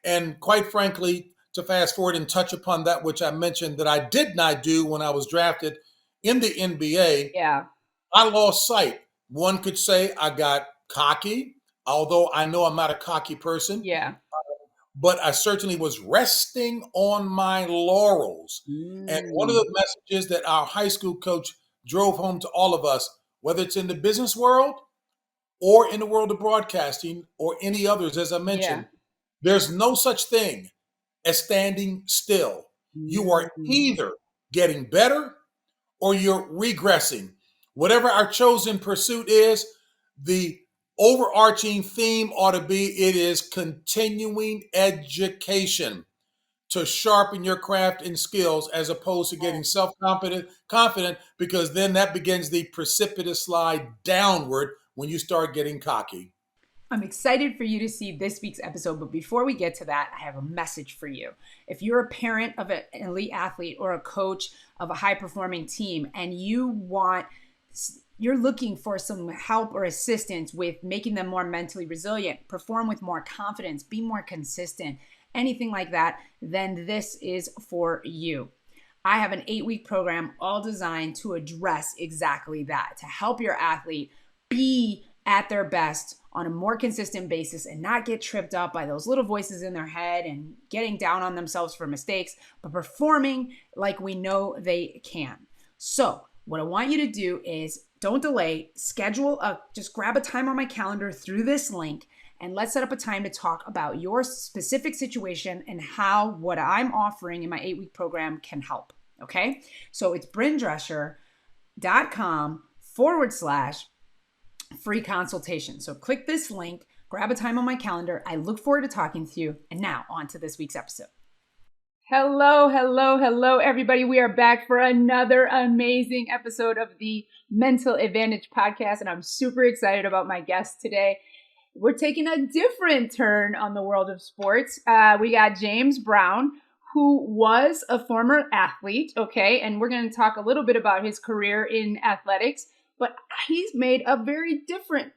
And quite frankly, to fast forward and touch upon that, which I mentioned that I did not do when I was drafted in the NBA, Yeah. I lost sight. One could say I got cocky, although I know I'm not a cocky person, Yeah. but I certainly was resting on my laurels. And one of Mm. the messages that our high school coach drove home to all of us, whether it's in the business world or in the world of broadcasting or any others, as I Yeah. mentioned, there's no such thing as standing still. You are Mm. either getting better or you're regressing. Whatever our chosen pursuit is, the overarching theme ought to be it is continuing education to sharpen your craft and skills as opposed to getting confident because then that begins the precipitous slide downward when you start getting cocky. I'm excited for you to see this week's episode, but before we get to that, I have a message for you. If you're a parent of an elite athlete or a coach of a high performing team and you're looking for some help or assistance with making them more mentally resilient, perform with more confidence, be more consistent, anything like that, then this is for you. I have an 8-week program all designed to address exactly that, to help your athlete be at their best on a more consistent basis and not get tripped up by those little voices in their head and getting down on themselves for mistakes, but performing like we know they can. So what I want you to do is don't delay, just grab a time on my calendar through this link and let's set up a time to talk about your specific situation and how what I'm offering in my 8-week program can help. Okay. So it's brindrescher.com/free consultation. So click this link, grab a time on my calendar. I look forward to talking to you. And now on to this week's episode. Hello, hello, hello, everybody. We are back for another amazing episode of the Mental Advantage podcast. And I'm super excited about my guest today. We're taking a different turn on the world of sports. We got James Brown, who was a former athlete, okay? And we're going to talk a little bit about his career in athletics. But he's made a very different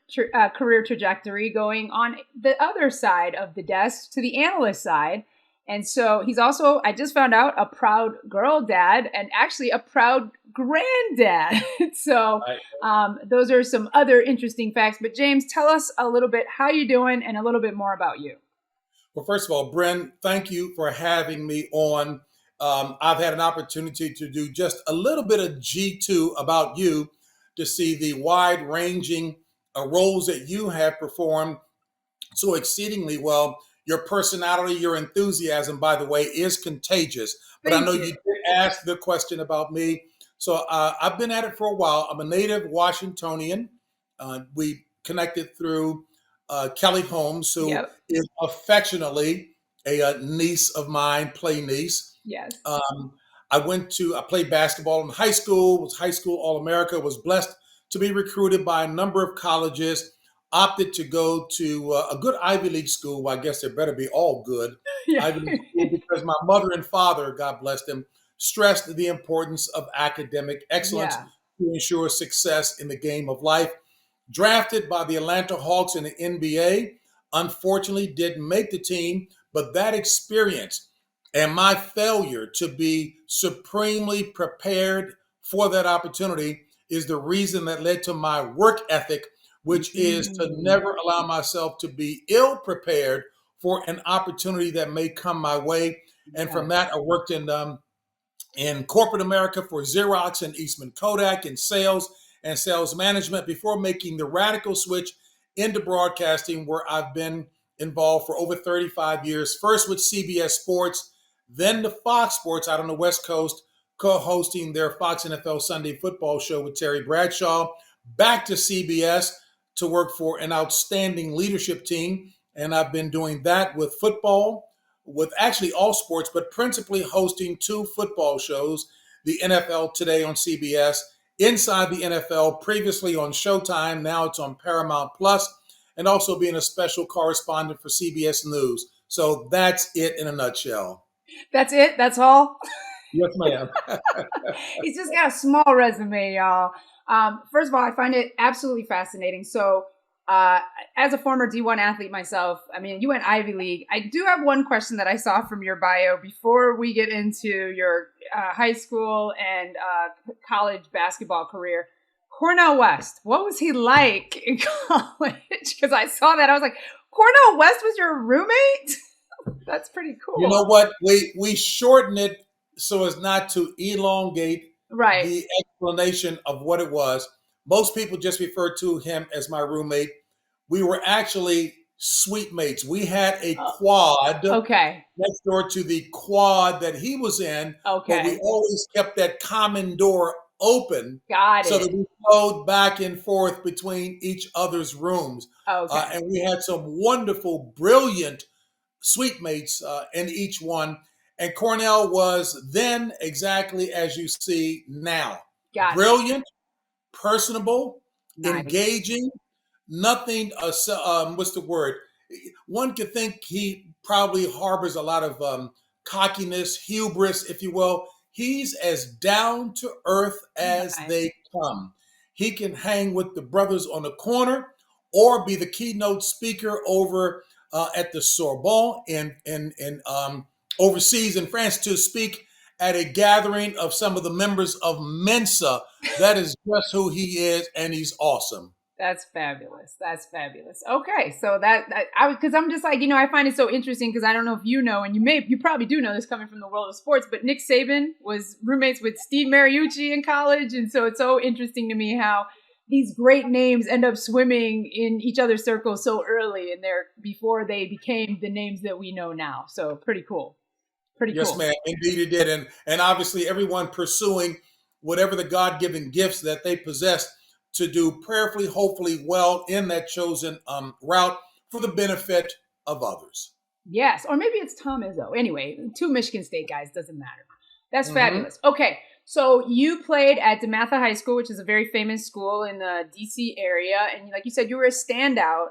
career trajectory going on the other side of the desk to the analyst side. And so he's also, I just found out, a proud girl dad and actually a proud granddad. So those are some other interesting facts. But James, tell us a little bit how you're doing and a little bit more about you. Well, first of all, Bren, thank you for having me on. I've had an opportunity to do just a little bit of G2 about you to see the wide-ranging roles that you have performed so exceedingly well. Your personality, your enthusiasm, by the way, is contagious. But I know you did ask the question about me. So I've been at it for a while. I'm a native Washingtonian. We connected through Kelly Holmes, who is affectionately a niece of mine, play niece. Yes. I played basketball in high school, was high school All-America, was blessed to be recruited by a number of colleges, opted to go to a good Ivy League school. Well, I guess they better be all good. Ivy League school, because my mother and father, God bless them, stressed the importance of academic excellence to ensure success in the game of life. Drafted by the Atlanta Hawks in the NBA, unfortunately didn't make the team, but that experience and my failure to be supremely prepared for that opportunity is the reason that led to my work ethic, which is to never allow myself to be ill prepared for an opportunity that may come my way. And from that, I worked in corporate America for Xerox and Eastman Kodak in sales and sales management before making the radical switch into broadcasting, where I've been involved for over 35 years, first with CBS Sports, then to Fox Sports out on the West Coast, co-hosting their Fox NFL Sunday football show with Terry Bradshaw, back to CBS to work for an outstanding leadership team. And I've been doing that with football, with actually all sports, but principally hosting 2 football shows, the NFL Today on CBS, Inside the NFL, previously on Showtime, now it's on Paramount Plus, and also being a special correspondent for CBS News. So that's it in a nutshell. That's it? That's all? Yes, ma'am. He's just got a small resume, y'all. First of all, I find it absolutely fascinating. So Uh, as a former D1 athlete myself, I mean, you went Ivy League. I do have one question that I saw from your bio before we get into your high school and college basketball career. Cornell West, what was he like in college? Because I saw that. I was like, Cornell West was your roommate? That's pretty cool. You know what? We shorten it so as not to elongate the explanation of what it was. Most people just refer to him as my roommate. We were actually suite mates. We had a quad next door to the quad that he was in, but we always kept that common door open so that we flowed back and forth between each other's rooms. And we had some wonderful, brilliant suite mates in each one. And Cornell was then exactly as you see now. Brilliant, personable, engaging, nothing, what's the word? One could think he probably harbors a lot of cockiness, hubris, if you will. He's as down to earth as they come. He can hang with the brothers on the corner or be the keynote speaker over at the Sorbonne in overseas in France to speak at a gathering of some of the members of Mensa. That is just who he is, and he's awesome. That's fabulous. That's fabulous. Okay, so because I'm just like, I find it so interesting because I don't know if you know, and you probably do know this coming from the world of sports, but Nick Saban was roommates with Steve Mariucci in college, and so it's so interesting to me how these great names end up swimming in each other's circles so early in before they became the names that we know now. So pretty cool. Yes, ma'am. Indeed, it did, and obviously everyone pursuing whatever the God-given gifts that they possess to do prayerfully, hopefully well in that chosen route for the benefit of others. Yes, or maybe it's Tom Izzo. Anyway, 2 Michigan State guys, doesn't matter. That's fabulous. Okay, so you played at DeMatha High School, which is a very famous school in the D.C. area, and like you said, you were a standout.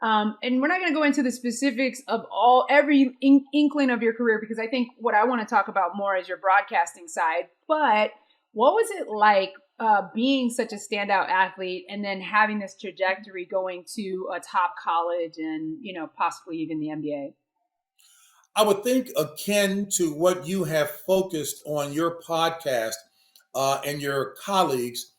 And we're not going to go into the specifics of every inkling of your career because I think what I want to talk about more is your broadcasting side. But what was it like being such a standout athlete and then having this trajectory going to a top college and, possibly even the NBA? I would think akin to what you have focused on your podcast and your colleagues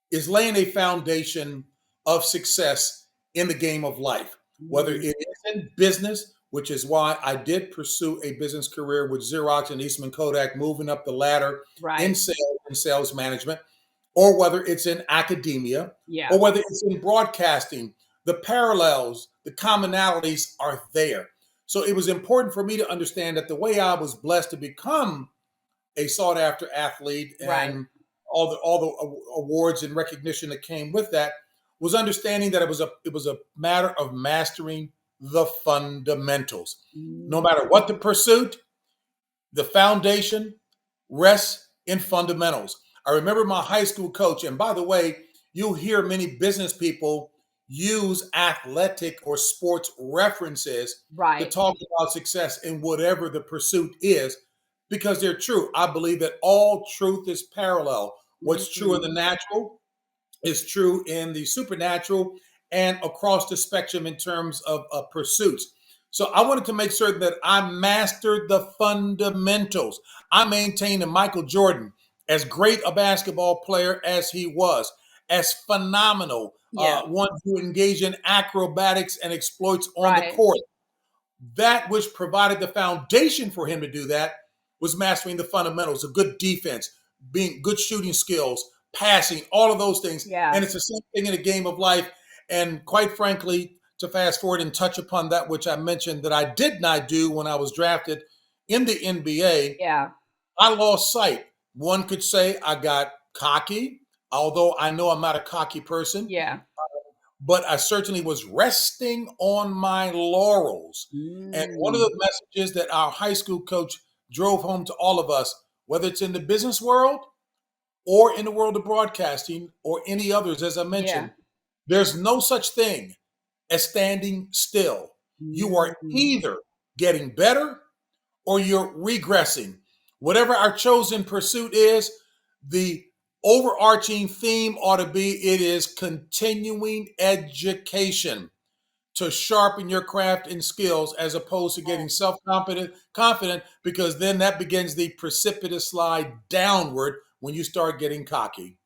is laying a foundation of success in the game of life, whether it is in business, which is why I did pursue a business career with Xerox and Eastman Kodak, moving up the ladder in sales and sales management, or whether it's in academia, or whether it's in broadcasting. The parallels, the commonalities are there. So it was important for me to understand that the way I was blessed to become a sought-after athlete and all the awards and recognition that came with that was understanding that it was a matter of mastering the fundamentals. No matter what the pursuit, the foundation rests in fundamentals. I remember my high school coach, and by the way, you'll hear many business people use athletic or sports references to talk about success in whatever the pursuit is, because they're true. I believe that all truth is parallel. What's true in the natural is true in the supernatural and across the spectrum in terms of pursuits. So I wanted to make certain that I mastered the fundamentals. I maintained that Michael Jordan, as great a basketball player as he was, as phenomenal, one who engaged in acrobatics and exploits on the court, that which provided the foundation for him to do that was mastering the fundamentals of good defense, being good shooting skills, passing, all of those things. And it's the same thing in a game of life. And quite frankly, to fast forward and touch upon that which I mentioned that I did not do when I was drafted in the NBA, I lost sight. One could say I got cocky, although I know I'm not a cocky person. But I certainly was resting on my laurels. And one of the messages that our high school coach drove home to all of us, whether it's in the business world or in the world of broadcasting or any others, as I mentioned, there's no such thing as standing still. You are either getting better or you're regressing. Whatever our chosen pursuit is, the overarching theme ought to be it is continuing education to sharpen your craft and skills as opposed to getting confident because then that begins the precipitous slide downward when you start getting cocky.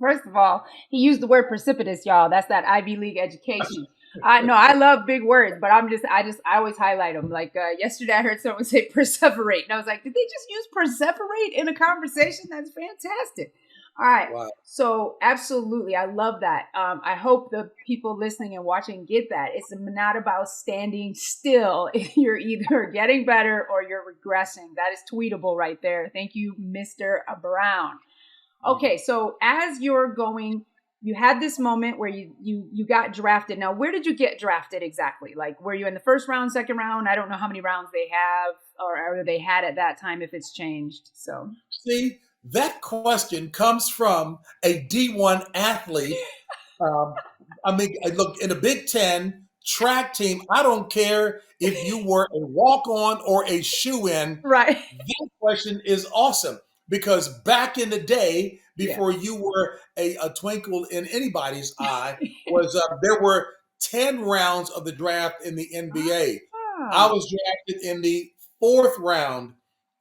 First of all, he used the word precipitous, y'all. That's that Ivy League education. I know I love big words, but I always highlight them. Like yesterday, I heard someone say perseverate, and I was like, did they just use perseverate in a conversation? That's fantastic. All right, Wow. so absolutely, I love that. I hope the people listening and watching get that. It's not about standing still. You're either getting better or you're regressing. That is tweetable right there. Thank you, Mr. Brown. Okay, so as you're going, you had this moment where you got drafted. Now, where did you get drafted exactly? Like, were you in the first round, second round? I don't know how many rounds they have or they had at that time if it's changed. So See, that question comes from a D1 athlete. Look, in the Big Ten track team, I don't care if you were a walk-on or a shoe-in. right. That question is awesome because back in the day, before you were a twinkle in anybody's eye, was there were 10 rounds of the draft in the NBA. I was drafted in the 4th round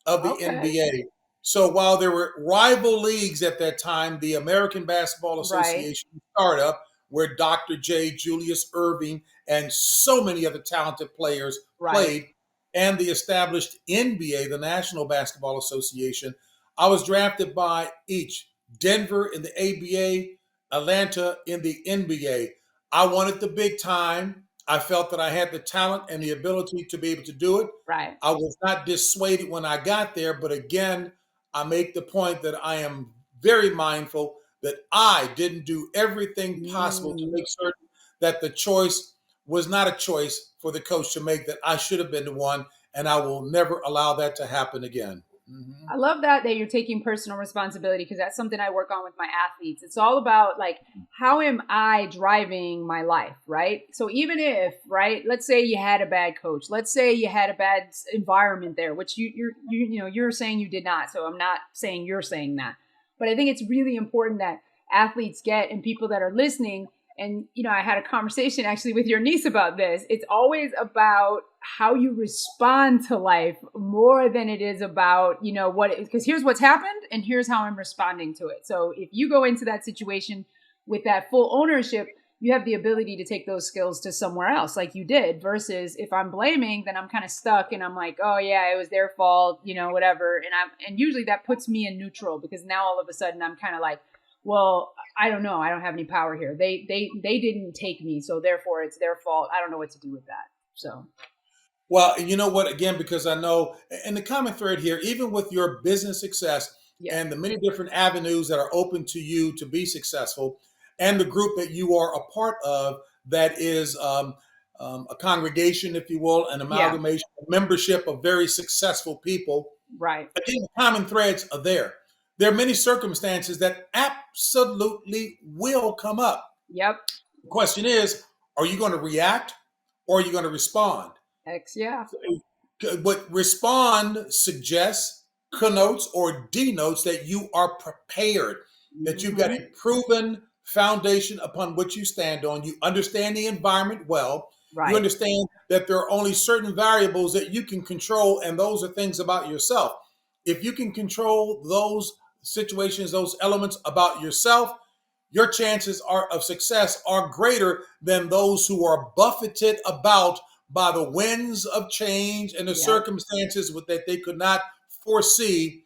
of the NBA. So while there were rival leagues at that time, the American Basketball Association startup, where Dr. J. Julius Irving and so many other talented players played, and the established NBA, the National Basketball Association, I was drafted by each. Denver in the ABA, Atlanta in the NBA. I wanted the big time. I felt that I had the talent and the ability to be able to do it. Right. I was not dissuaded when I got there, but again, I make the point that I am very mindful that I didn't do everything possible to make certain that the choice was not a choice for the coach to make, that I should have been the one, and I will never allow that to happen again. Mm-hmm. I love that you're taking personal responsibility because that's something I work on with my athletes. It's all about like, how am I driving my life, right? So even if, right, let's say you had a bad coach, let's say you had a bad environment there, which you're saying you did not. So I'm not saying you're saying that, but I think it's really important that athletes get, and people that are listening. And, I had a conversation actually with your niece about this. It's always about how you respond to life more than it is about, because here's what's happened and here's how I'm responding to it. So if you go into that situation with that full ownership, you have the ability to take those skills to somewhere else like you did, versus if I'm blaming, then I'm kind of stuck and I'm like, oh yeah, it was their fault, whatever. And usually that puts me in neutral, because now all of a sudden I'm kind of like, well, I don't know. I don't have any power here. They didn't take me, so therefore it's their fault. I don't know what to do with that. So, well, you know what? Again, because I know, and the common thread here, even with your business success and the many different avenues that are open to you to be successful, and the group that you are a part of, that is a congregation, if you will, an amalgamation, a membership of very successful people. Right. Again, the common threads are there. There are many circumstances that absolutely will come up. Yep. The question is, are you going to react or are you going to respond? What respond suggests, connotes, or denotes that you are prepared, that you've got a proven foundation upon which you stand on. You understand the environment well. Right. You understand that there are only certain variables that you can control, and those are things about yourself. If you can control those situations, those elements about yourself, your chances of success are greater than those who are buffeted about by the winds of change and the circumstances that they could not foresee.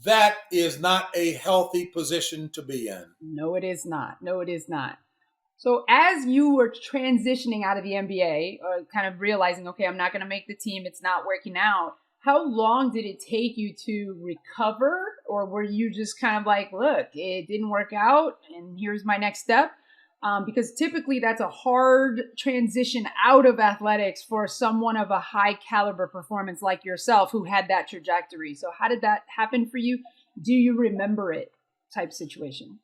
That is not a healthy position to be in. No, it is not. No, it is not. So as you were transitioning out of the NBA, or kind of realizing, okay, I'm not going to make the team, it's not working out, how long did it take you to recover? Or were you just kind of like, look, it didn't work out and here's my next step? Because typically that's a hard transition out of athletics for someone of a high caliber performance like yourself who had that trajectory. So how did that happen for you? Do you remember it type situation?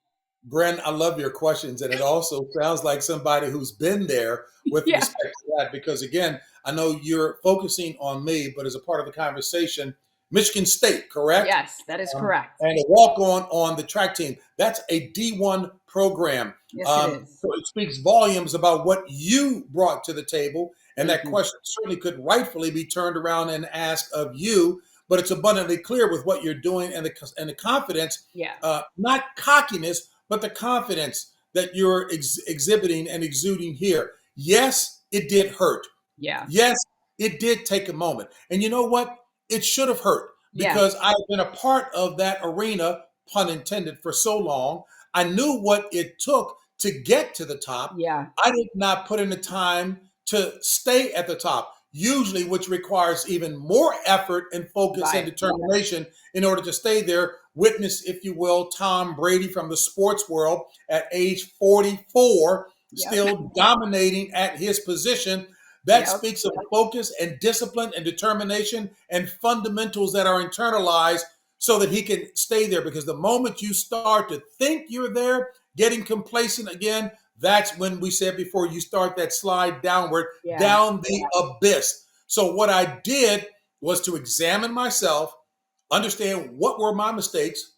Bren, I love your questions. And it also sounds like somebody who's been there with respect to that, because again, I know you're focusing on me, but as a part of the conversation, Michigan State, correct? Yes, that is correct. And a walk on the track team. That's a D1 program. Yes, it is. So it speaks volumes about what you brought to the table. And Thank that you. question certainly could rightfully be turned around and asked of you, but it's abundantly clear with what you're doing and the confidence, Yeah. not cockiness, but the confidence that you're exhibiting and exuding here. Yes, it did hurt. Yeah. Yes, it did take a moment. And you know what? It should have hurt Yeah. because I've been a part of that arena, pun intended, for so long. I knew what it took to get to the top. Yeah. I did not put in the time to stay at the top, usually, which requires even more effort and focus and Right. determination in order to stay there. Witness, if you will, Tom Brady from the sports world at age 44, Yep. still dominating at his position. That Yep. speaks of focus and discipline and determination and fundamentals that are internalized so that he can stay there. Because the moment you start to think you're there, getting complacent again, that's when we said before you start that slide downward, Yeah. down the abyss. So what I did was to examine myself, understand what were my mistakes.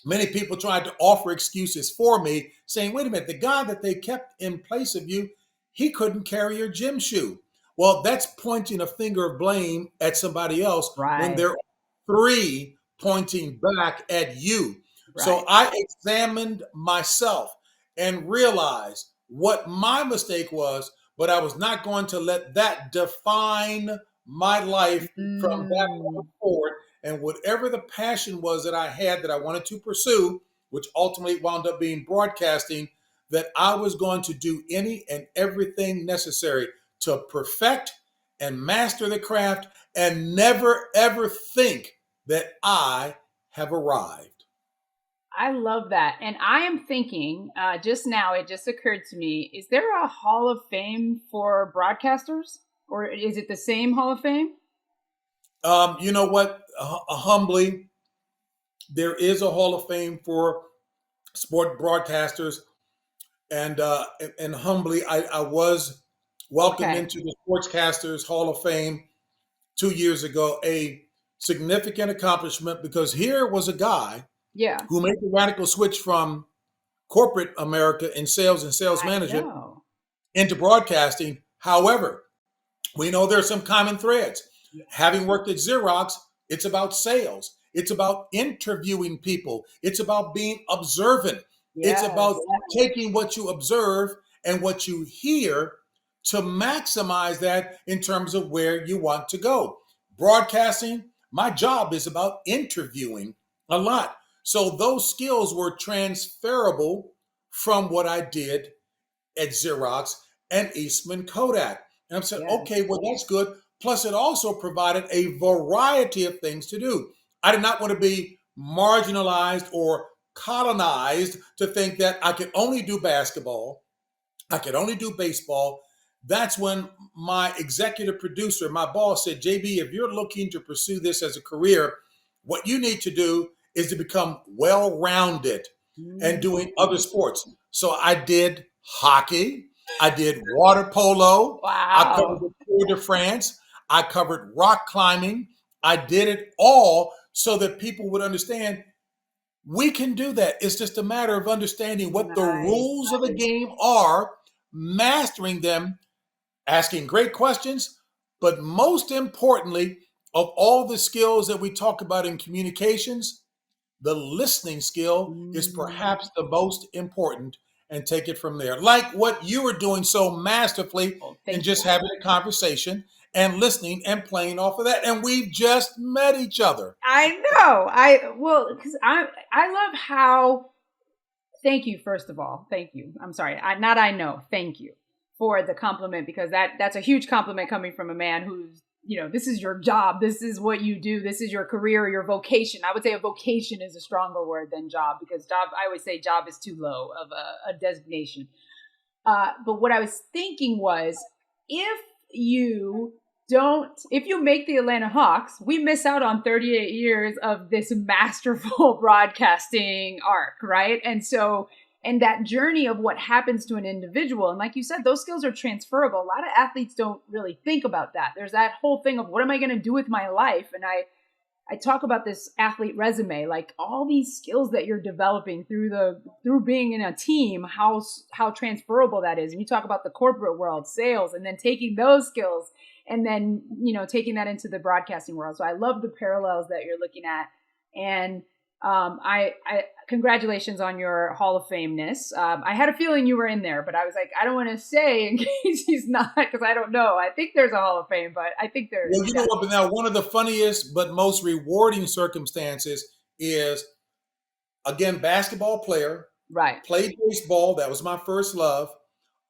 Many people tried to offer excuses for me, saying, wait a minute, the guy that they kept in place of you, he couldn't carry your gym shoe. Well, that's pointing a finger of blame at somebody else when Right. there are three pointing back at you. So Right. I examined myself and realized what my mistake was, but I was not going to let that define my life from that point forward. And whatever the passion was that I had that I wanted to pursue, which ultimately wound up being broadcasting, that I was going to do any and everything necessary to perfect and master the craft and never, ever think that I have arrived. I love that. And I am thinking, just now, it just occurred to me, is there a Hall of Fame for broadcasters? Or is it the same Hall of Fame? You know what? Humbly, there is a Hall of Fame for sport broadcasters. And humbly, I was welcomed Okay. into the Sportscasters Hall of Fame 2 years ago, a significant accomplishment because here was a guy Yeah. who made the radical switch from corporate America in sales and sales I management know. into broadcasting. However, we know there are some common threads. Having worked at Xerox, it's about sales. It's about interviewing people. It's about being observant. It's about taking what you observe and what you hear to maximize that in terms of where you want to go. Broadcasting, my job is about interviewing a lot. So those skills were transferable from what I did at Xerox and Eastman Kodak. And I said, Yes. okay, well, that's good. Plus, it also provided a variety of things to do. I did not want to be marginalized or colonized to think that I could only do basketball, I could only do baseball. That's when my executive producer, my boss, said, JB, if you're looking to pursue this as a career, what you need to do is to become well-rounded and doing other sports. So I did hockey. I did water polo. I covered Wow. the Tour de France. I covered rock climbing. I did it all so that people would understand we can do that. It's just a matter of understanding what the Nice. rules of the game are, mastering them, asking great questions, but most importantly, of all the skills that we talk about in communications, the listening skill is perhaps the most important, and take it from there. Like what you were doing so masterfully Oh, in thank just you. having a conversation and listening and playing off of that. And we've just met each other. I know. Because I love how. Thank you, first of all. Thank you. I'm sorry. I know. Thank you for the compliment, because that's a huge compliment coming from a man who's, this is your job. This is what you do. This is your career, your vocation. I would say a vocation is a stronger word than job, because job, I always say job is too low of a designation. But what I was thinking was, if you make the Atlanta Hawks, we miss out on 38 years of this masterful broadcasting arc, right? And that journey of what happens to an individual. And like you said, those skills are transferable. A lot of athletes don't really think about that. There's that whole thing of, what am I going to do with my life? And I talk about this athlete resume, like all these skills that you're developing through being in a team, how transferable that is. And you talk about the corporate world, sales, and then taking those skills and then, taking that into the broadcasting world. So I love the parallels that you're looking at. And I congratulations on your Hall of Fameness. I had a feeling you were in there, but I was like, I don't want to say in case he's not, because I don't know. I think there's a Hall of Fame, but I think there is. Well, you know what? But now, one of the funniest but most rewarding circumstances is, again, basketball player, Right. played baseball. That was my first love.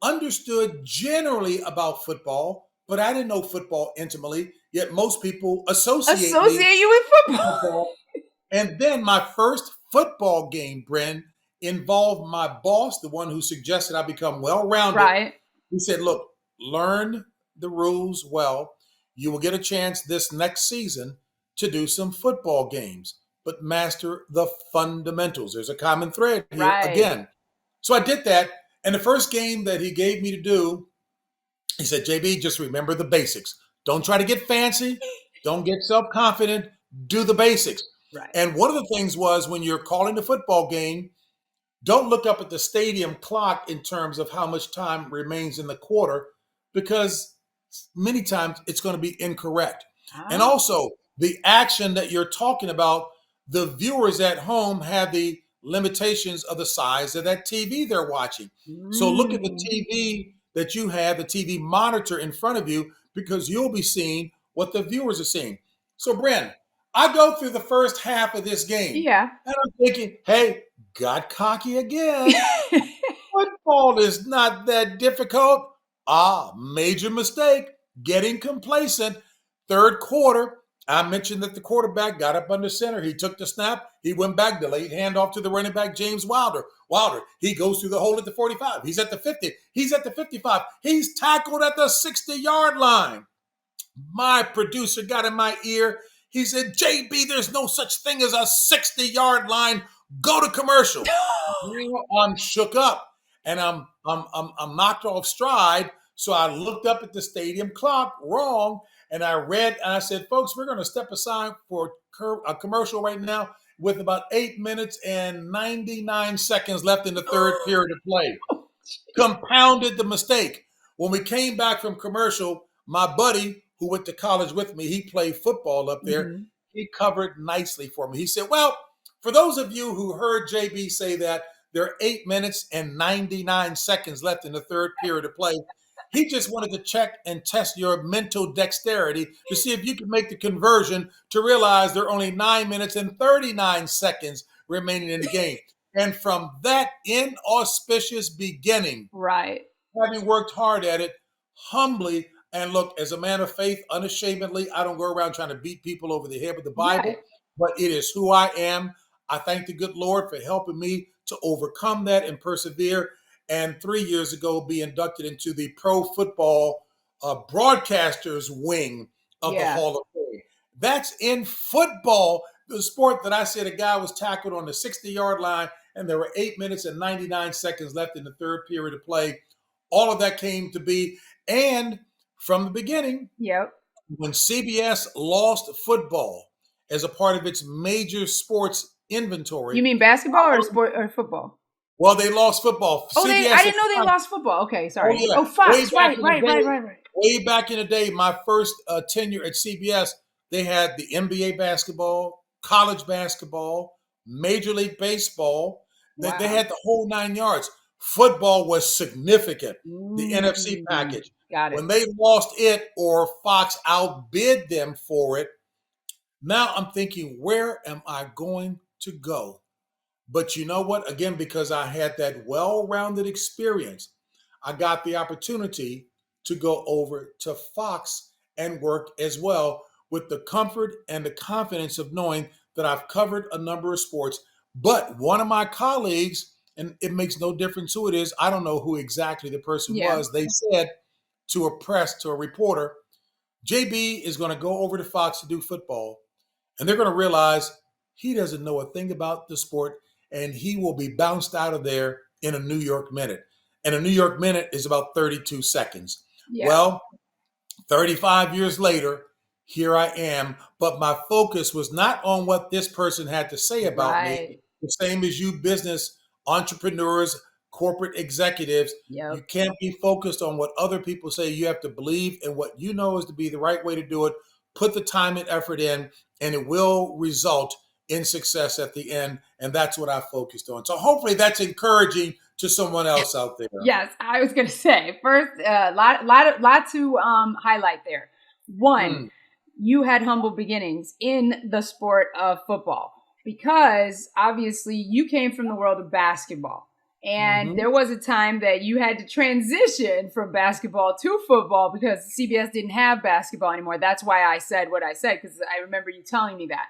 Understood generally about football, but I didn't know football intimately. Yet most people associate you with football. And then my first football game, Bren, involved my boss, the one who suggested I become well-rounded. Right. He said, look, learn the rules well. You will get a chance this next season to do some football games, but master the fundamentals. There's a common thread here again. So I did that. And the first game that he gave me to do, he said, JB, just remember the basics. Don't try to get fancy. Don't get self-confident. Do the basics. Right. And one of the things was, when you're calling the football game, don't look up at the stadium clock in terms of how much time remains in the quarter, because many times it's going to be incorrect. And also, the action that you're talking about, the viewers at home have the limitations of the size of that TV they're watching. So look at the TV that you have, the TV monitor in front of you, because you'll be seeing what the viewers are seeing. So, Bren, I go through the first half of this game. Yeah. And I'm thinking, hey, got cocky again. Football is not that difficult. Major mistake. Getting complacent. Third quarter, I mentioned that the quarterback got up under center. He took the snap. He went back, delayed handoff to the running back, James Wilder. He goes through the hole at the 45. He's at the 50. He's at the 55. He's tackled at the 60-yard line. My producer got in my ear. He said, JB, there's no such thing as a 60-yard line. Go to commercial. I'm shook up, and I'm knocked off stride. So I looked up at the stadium clock wrong, and I read, and I said, folks, we're going to step aside for a commercial right now with about 8 minutes and 99 seconds left in the third period of play. Compounded the mistake. When we came back from commercial, my buddy who went to college with me, he played football up there. Mm-hmm. He covered nicely for me. He said, well, for those of you who heard JB say that there are 8 minutes and 99 seconds left in the third period of play, he just wanted to check and test your mental dexterity to see if you could make the conversion to realize there are only 9 minutes and 39 seconds remaining in the game. And from that inauspicious beginning, right, having worked hard at it, humbly, and look, as a man of faith, unashamedly, I don't go around trying to beat people over the head with the Bible, but it is who I am. I thank the good Lord for helping me to overcome that and persevere. And 3 years ago, be inducted into the Pro Football Broadcasters wing of the Hall of Fame. That's in football, the sport that I said a guy was tackled on the 60-yard line, and there were 8 minutes and 99 seconds left in the third period of play. All of that came to be. And from the beginning, when CBS lost football as a part of its major sports inventory. You mean basketball or football? Well, they lost football. Oh, I didn't know they lost football. Okay, sorry. Oh, Fox. Right. Way back in the day, my first tenure at CBS, they had the NBA basketball, college basketball, Major League Baseball. Wow. They had the whole 9 yards. Football was significant, the NFC package. Got it. When they lost it, or Fox outbid them for it, now I'm thinking, where am I going to go? But you know what? Again, because I had that well-rounded experience, I got the opportunity to go over to Fox and work as well, with the comfort and the confidence of knowing that I've covered a number of sports. But one of my colleagues, and it makes no difference who it is, I don't know who exactly the person was, they said to a reporter, JB is going to go over to Fox to do football, and they're going to realize he doesn't know a thing about the sport, and he will be bounced out of there in a New York minute. And a New York minute is about 32 seconds. Yeah. Well, 35 years later, here I am. But my focus was not on what this person had to say about me. Right. The same as you business entrepreneurs, corporate executives, you Yep. can't be focused on what other people say. You have to believe in what you know is to be the right way to do it. Put the time and effort in, and it will result in success at the end. And that's what I focused on. So hopefully that's encouraging to someone else out there. Yes, I was going to say first, lot to highlight there. One, you had humble beginnings in the sport of football because obviously you came from the world of basketball. And there was a time that you had to transition from basketball to football because CBS didn't have basketball anymore. That's why I said what I said, because I remember you telling me that.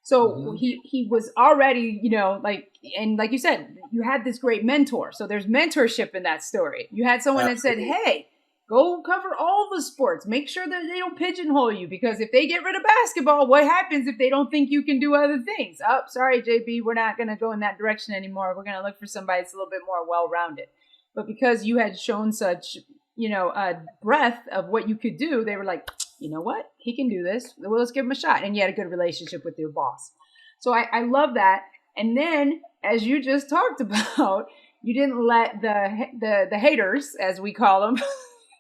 So he was already, like you said, you had this great mentor. So there's mentorship in that story. You had someone that said, hey, go cover all the sports. Make sure that they don't pigeonhole you, because if they get rid of basketball, what happens if they don't think you can do other things? Oh, sorry, JB, we're not going to go in that direction anymore. We're going to look for somebody that's a little bit more well-rounded. But because you had shown such, a breadth of what you could do, they were like, you know what? He can do this. Well, let's give him a shot. And you had a good relationship with your boss. So I love that. And then, as you just talked about, you didn't let the haters, as we call them,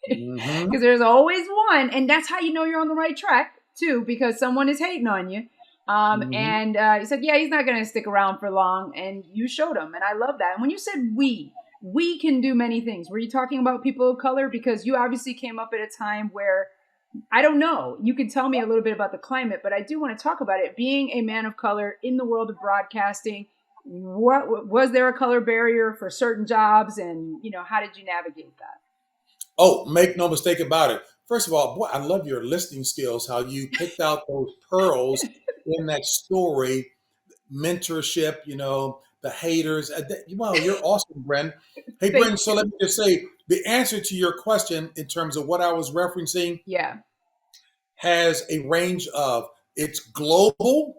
because there's always one. And that's how you know you're on the right track, too, because someone is hating on you. And he said, yeah, he's not going to stick around for long. And you showed him. And I love that. And when you said we can do many things. Were you talking about people of color? Because you obviously came up at a time where, I don't know, you can tell me a little bit about the climate, but I do want to talk about it. Being a man of color in the world of broadcasting, what was there a color barrier for certain jobs, and how did you navigate that? Oh, make no mistake about it. First of all, boy, I love your listening skills, how you picked out those pearls in that story, mentorship, the haters. Wow, you're awesome, Bren. Hey, Bren, so let me just say, the answer to your question in terms of what I was referencing has a range of, it's global,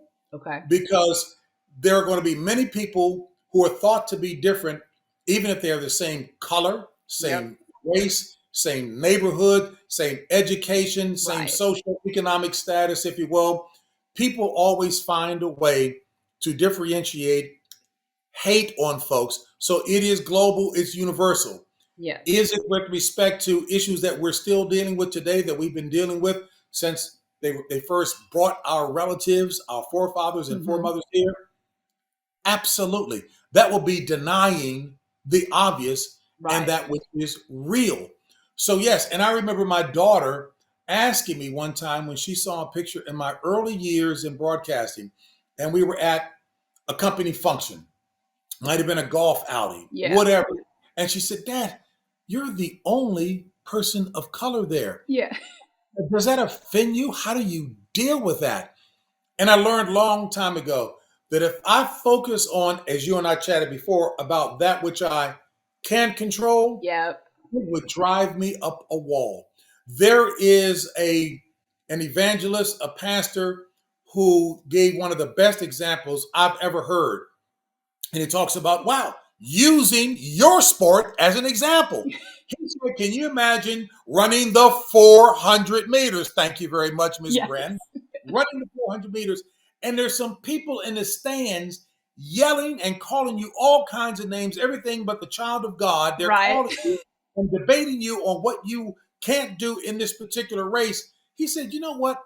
because there are going to be many people who are thought to be different, even if they're the same color, same race, same neighborhood, same education, same social economic status, if you will. People always find a way to differentiate hate on folks. So it is global, it's universal. Yes. Is it with respect to issues that we're still dealing with today, that we've been dealing with since they first brought our relatives, our forefathers and foremothers here? Absolutely. That will be denying the obvious and that which is real. So yes, and I remember my daughter asking me one time when she saw a picture in my early years in broadcasting, and we were at a company function, might have been a golf outing, whatever. And she said, Dad, you're the only person of color there. Yeah. Does that offend you? How do you deal with that? And I learned a long time ago that if I focus on, as you and I chatted before, about that which I can control, it would drive me up a wall. There is an evangelist, a pastor, who gave one of the best examples I've ever heard. And he talks about, wow, using your sport as an example. He said, can you imagine running the 400 meters? Thank you very much, Ms. Brand. Running the 400 meters. And there's some people in the stands yelling and calling you all kinds of names, everything but the child of God. They're calling you and debating you on what you can't do in this particular race. He said, you know what?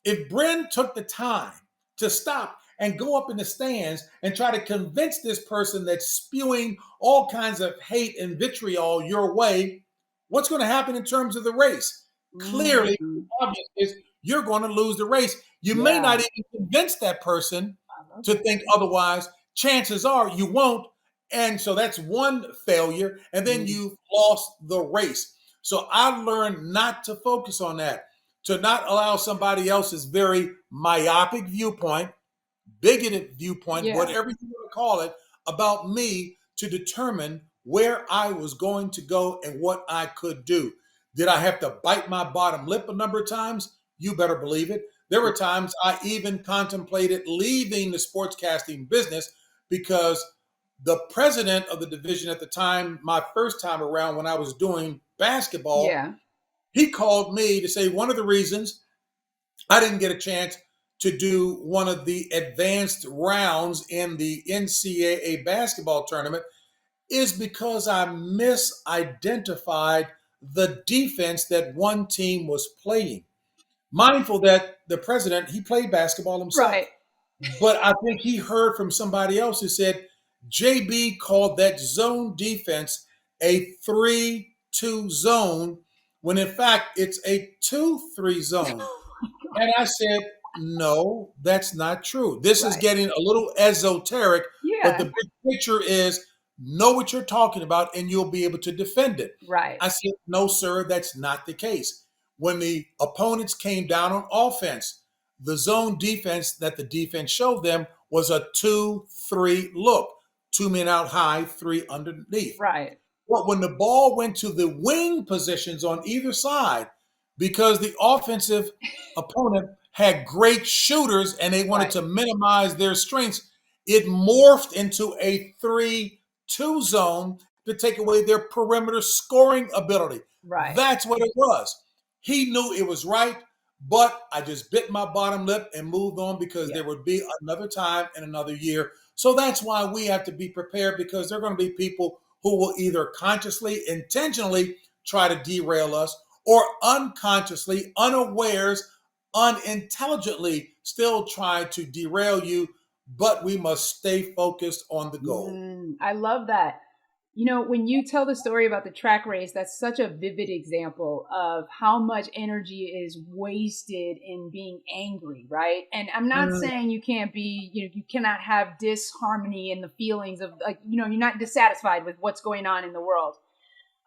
If Bren took the time to stop and go up in the stands and try to convince this person that's spewing all kinds of hate and vitriol your way, what's going to happen in terms of the race? Clearly, obvious is you're going to lose the race. You may not even convince that person to think otherwise. Chances are you won't. And so that's one failure. And then you've lost the race. So I learned not to focus on that, to not allow somebody else's very myopic viewpoint, bigoted viewpoint, whatever you want to call it, about me to determine where I was going to go and what I could do. Did I have to bite my bottom lip a number of times? You better believe it. There were times I even contemplated leaving the sportscasting business because the president of the division at the time, my first time around when I was doing basketball, he called me to say one of the reasons I didn't get a chance to do one of the advanced rounds in the NCAA basketball tournament is because I misidentified the defense that one team was playing. Mindful that the president, he played basketball Right. himself. But I think he heard from somebody else who said JB called that zone defense a 3-2 zone, when in fact it's a 2-3 zone. And I said, no, that's not true. This is Right. getting a little esoteric, but the Yeah. big picture is know what you're talking about and you'll be able to defend it. Right. I said, no, sir, that's not the case. When the opponents came down on offense, the zone defense that the defense showed them was a 2-3 look, 2 men out high, three underneath. Right. But when the ball went to the wing positions on either side, because the offensive opponent had great shooters and they wanted Right. to minimize their strengths, it morphed into a 3-2 zone to take away their perimeter scoring ability. Right. That's what it was. He knew it was right, but I just bit my bottom lip and moved on because Yeah. there would be another time and another year. So that's why we have to be prepared, because there are going to be people who will either consciously, intentionally try to derail us, or unconsciously, unawares, unintelligently still try to derail you. But we must stay focused on the goal. I love that. You know, when you tell the story about the track race, that's such a vivid example of how much energy is wasted in being angry, right? And I'm not Mm, saying you can't be, you cannot have disharmony in the feelings of, like, you're not dissatisfied with what's going on in the world.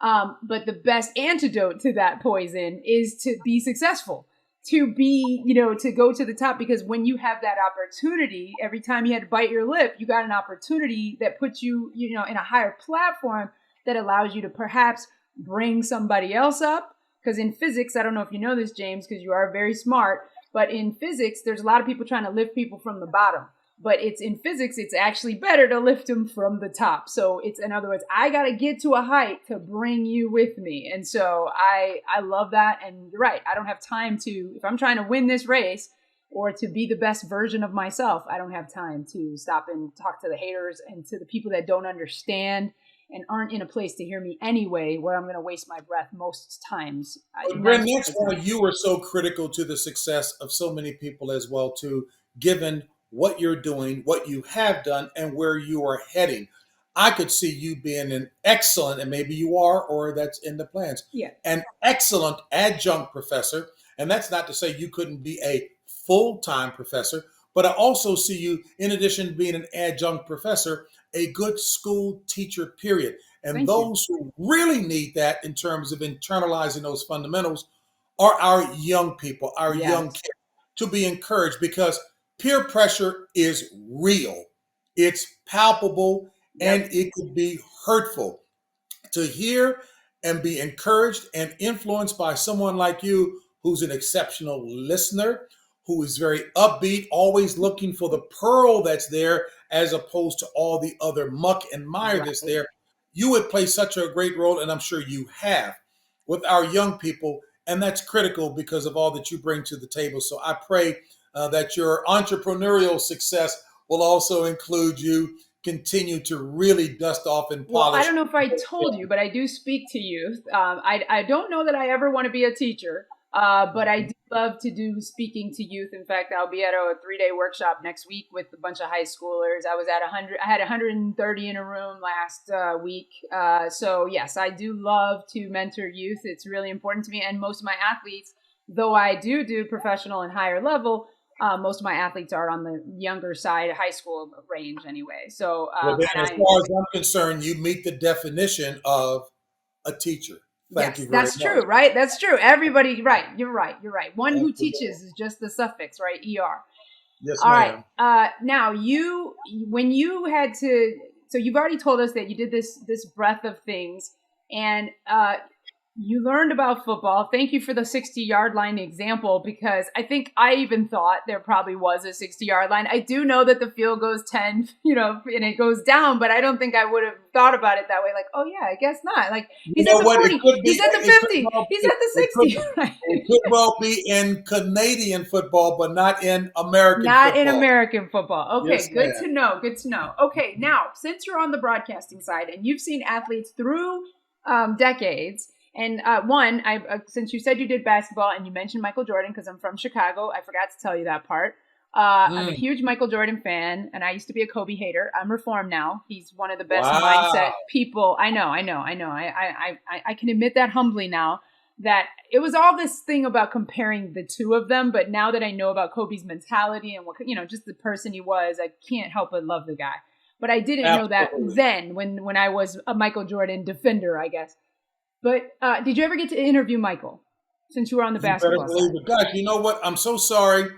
But the best antidote to that poison is to be successful, to be, to go to the top. Because when you have that opportunity, every time you had to bite your lip, you got an opportunity that puts you, in a higher platform that allows you to perhaps bring somebody else up. Because in physics, I don't know if you know this, James, because you are very smart, but in physics, there's a lot of people trying to lift people from the bottom. But it's in physics, it's actually better to lift them from the top. So it's, in other words, I got to get to a height to bring you with me. And so I love that. And you're right. I don't have time to, if I'm trying to win this race or to be the best version of myself, I don't have time to stop and talk to the haters and to the people that don't understand and aren't in a place to hear me anyway, where I'm going to waste my breath most times. But Brent, 90% that's of the why time. you were so critical to the success of so many people as well, too, given what you're doing, what you have done, and where you are heading. I could see you being an excellent, and maybe you are, or that's in the plans, Yeah. an excellent adjunct professor. And that's not to say you couldn't be a full-time professor, but I also see you, in addition to being an adjunct professor, a good school teacher, period. And Thank you. those who really need that in terms of internalizing those fundamentals are our young people, our young Yes. kids, to be encouraged, because peer pressure is real, it's palpable, and Yep. it could be hurtful. To hear and be encouraged and influenced by someone like you, who's an exceptional listener, who is very upbeat, always looking for the pearl that's there as opposed to all the other muck and mire that's Right. there, you would play such a great role, and I'm sure you have, with our young people. And that's critical because of all that you bring to the table. So I pray that your entrepreneurial success will also include you continue to really dust off and Well, I polish. don't know if I told you, but I do speak to youth. I don't know that I ever want to be a teacher, but I do love to do speaking to youth. In fact, I'll be at a 3-day workshop next week with a bunch of high schoolers. I was at 100. I had 130 in a room last week. So yes, I do love to mentor youth. It's really important to me. And most of my athletes, though I do professional and higher level, most of my athletes are on the younger side, high school range anyway. So, Well, then, and as I, far as I'm concerned, you meet the definition of a teacher. Thank yes, you very that's much. true, right? That's true. Everybody, right. You're right. You're right. One who Absolutely. teaches is just the suffix, right? ER. Yes, All right. ma'am. Now when you had to, so you've already told us that you did this breadth of things, and You learned about football. Thank you for the 60-yard line example, because I think I even thought there probably was a 60-yard line. I do know that the field goes 10, and it goes down, but I don't think I would have thought about it that way. Like, oh yeah, I guess not. Like, You he's at know the what? It 40, could be. he's at the It could 50, well he's be. at the 60. It could well be in Canadian football, but not in American Not in football. American football. Okay, Yes, good ma'am. to know. Good to know. Okay, now, since you're on the broadcasting side and you've seen athletes through decades, and since you said you did basketball and you mentioned Michael Jordan, because I'm from Chicago, I forgot to tell you that part. I'm a huge Michael Jordan fan, and I used to be a Kobe hater. I'm reformed now. He's one of the best mindset Wow. people. I know. I can admit that humbly now, that it was all this thing about comparing the two of them. But now that I know about Kobe's mentality and just the person he was, I can't help but love the guy. But I didn't know that Absolutely. then when I was a Michael Jordan defender, I guess. But did you ever get to interview Michael, since you were on the You better basketball believe side? it. Gosh, you know what? I'm so sorry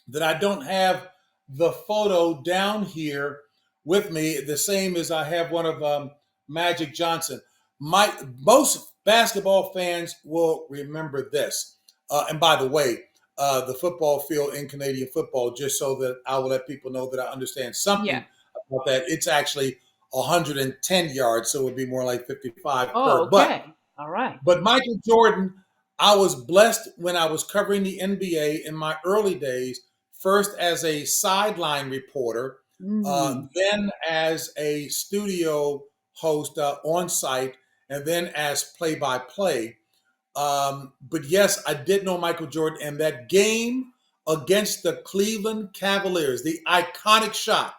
that I don't have the photo down here with me, the same as I have one of Magic Johnson. Most basketball fans will remember this. And by the way, the football field in Canadian football, just so that I will let people know that I understand Yeah. something about that, it's actually 110 yards, so it would be more like 55 Oh, per. But okay. All right. Michael Jordan, I was blessed when I was covering the NBA in my early days, first as a sideline reporter, Mm. then as a studio host on site, and then as play by play. But yes, I did know Michael Jordan, and that game against the Cleveland Cavaliers, the iconic shot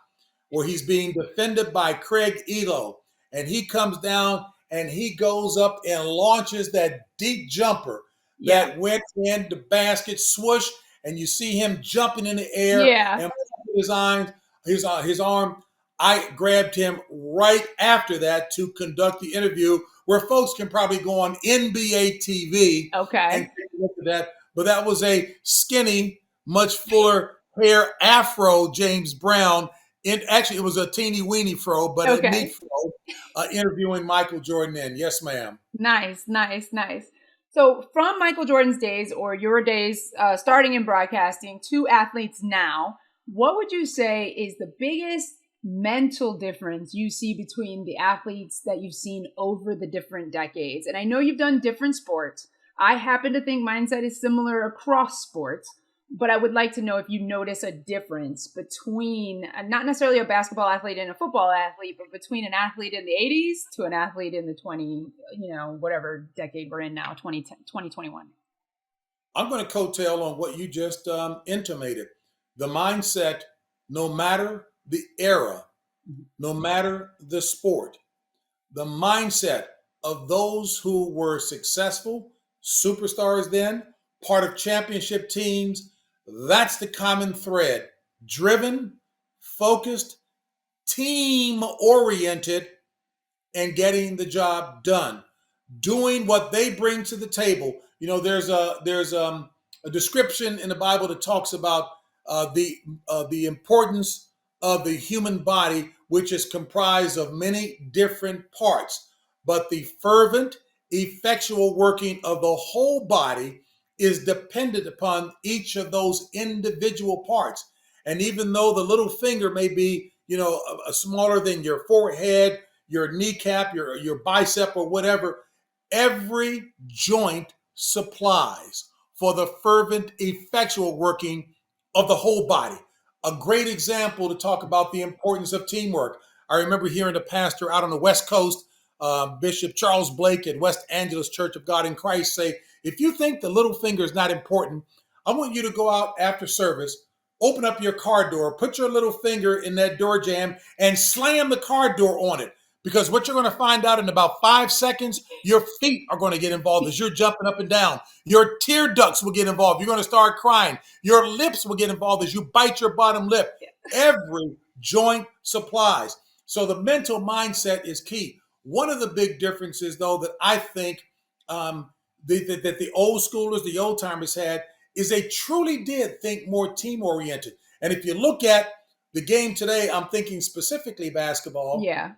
where he's being defended by Craig Elo, and he comes down and he goes up and launches that deep jumper Yeah. that went in the basket, swoosh, and you see him jumping in the air Yeah. and his arm, his arm. I grabbed him right after that to conduct the interview, where folks can probably go on NBA TV and Okay. take a look at that. But that was a skinny, much fuller hair afro James Brown. Actually, it was a teeny weeny fro, but a neat Okay. fro, interviewing Michael Jordan in. Yes, ma'am. Nice, nice, nice. So, from Michael Jordan's days, or your days starting in broadcasting, to athletes now, what would you say is the biggest mental difference you see between the athletes that you've seen over the different decades? And I know you've done different sports. I happen to think mindset is similar across sports, but I would like to know if you notice a difference between not necessarily a basketball athlete and a football athlete, but between an athlete in the 80s to an athlete in the 20, whatever decade we're in now, 2010, 2021. I'm going to coattail on what you just intimated. The mindset, no matter the era, no matter the sport, the mindset of those who were successful, superstars then, part of championship teams, that's the common thread. Driven, focused, team oriented, and getting the job done, doing what they bring to the table. You know, there's a description in the Bible that talks about the importance of the human body, which is comprised of many different parts, but the fervent, effectual working of the whole body is dependent upon each of those individual parts. And even though the little finger may be, smaller than your forehead, your kneecap, your bicep, or whatever, every joint supplies for the fervent, effectual working of the whole body. A great example to talk about the importance of teamwork. I remember hearing a pastor out on the West Coast, Bishop Charles Blake at West Angeles Church of God in Christ, say, if you think the little finger is not important, I want you to go out after service, open up your car door, put your little finger in that door jamb, and slam the car door on it. Because what you're going to find out in about 5 seconds, your feet are going to get involved as you're jumping up and down. Your tear ducts will get involved. You're going to start crying. Your lips will get involved as you bite your bottom lip. Every joint supplies. So the mental mindset is key. One of the big differences, though, that I think that the old schoolers, the old timers had, is they truly did think more team oriented. And if you look at the game today, I'm thinking specifically basketball, Yeah.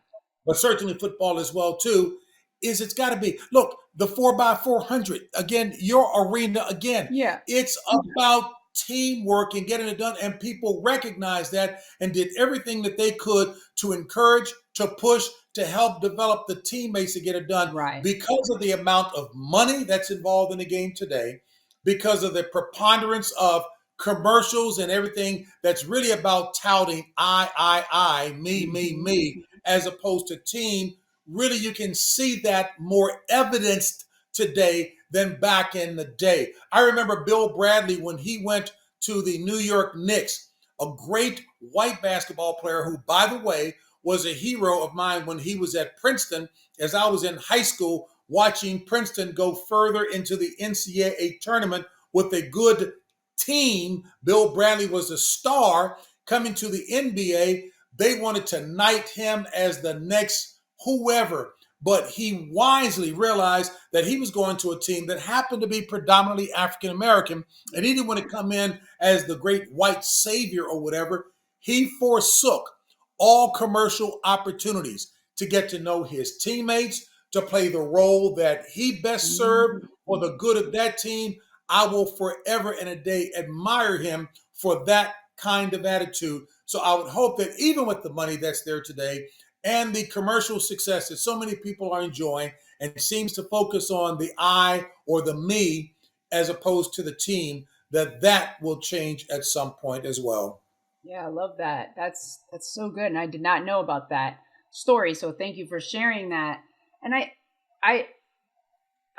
but certainly football as well too. is it's got to be, look, the 4x400, again, your arena, again, Yeah. it's about teamwork and getting it done. And people recognized that and did everything that they could to encourage, to push, to help develop the teammates to get it done Right. because of the amount of money that's involved in the game today, because of the preponderance of commercials and everything that's really about touting I, me, as opposed to team. Really, you can see that more evidenced today than back in the day. I remember Bill Bradley when he went to the New York Knicks, a great white basketball player who, by the way, was a hero of mine when he was at Princeton, as I was in high school watching Princeton go further into the NCAA tournament with a good team. Bill Bradley was a star coming to the NBA. They wanted to knight him as the next whoever, but he wisely realized that he was going to a team that happened to be predominantly African American, and he didn't want to come in as the great white savior or whatever. He forsook all commercial opportunities to get to know his teammates, to play the role that he best served for the good of that team. I will forever and a day admire him for that kind of attitude. So I would hope that even with the money that's there today and the commercial success that so many people are enjoying and seems to focus on the I or the me as opposed to the team, that will change at some point as well. Yeah, I love that. That's so good, and I did not know about that story. So thank you for sharing that. And I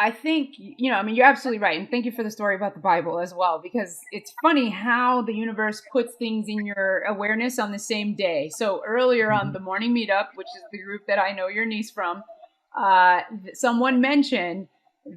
I think, I mean, you're absolutely right. And thank you for the story about the Bible as well, because it's funny how the universe puts things in your awareness on the same day. So earlier on the morning meetup, which is the group that I know your niece from, someone mentioned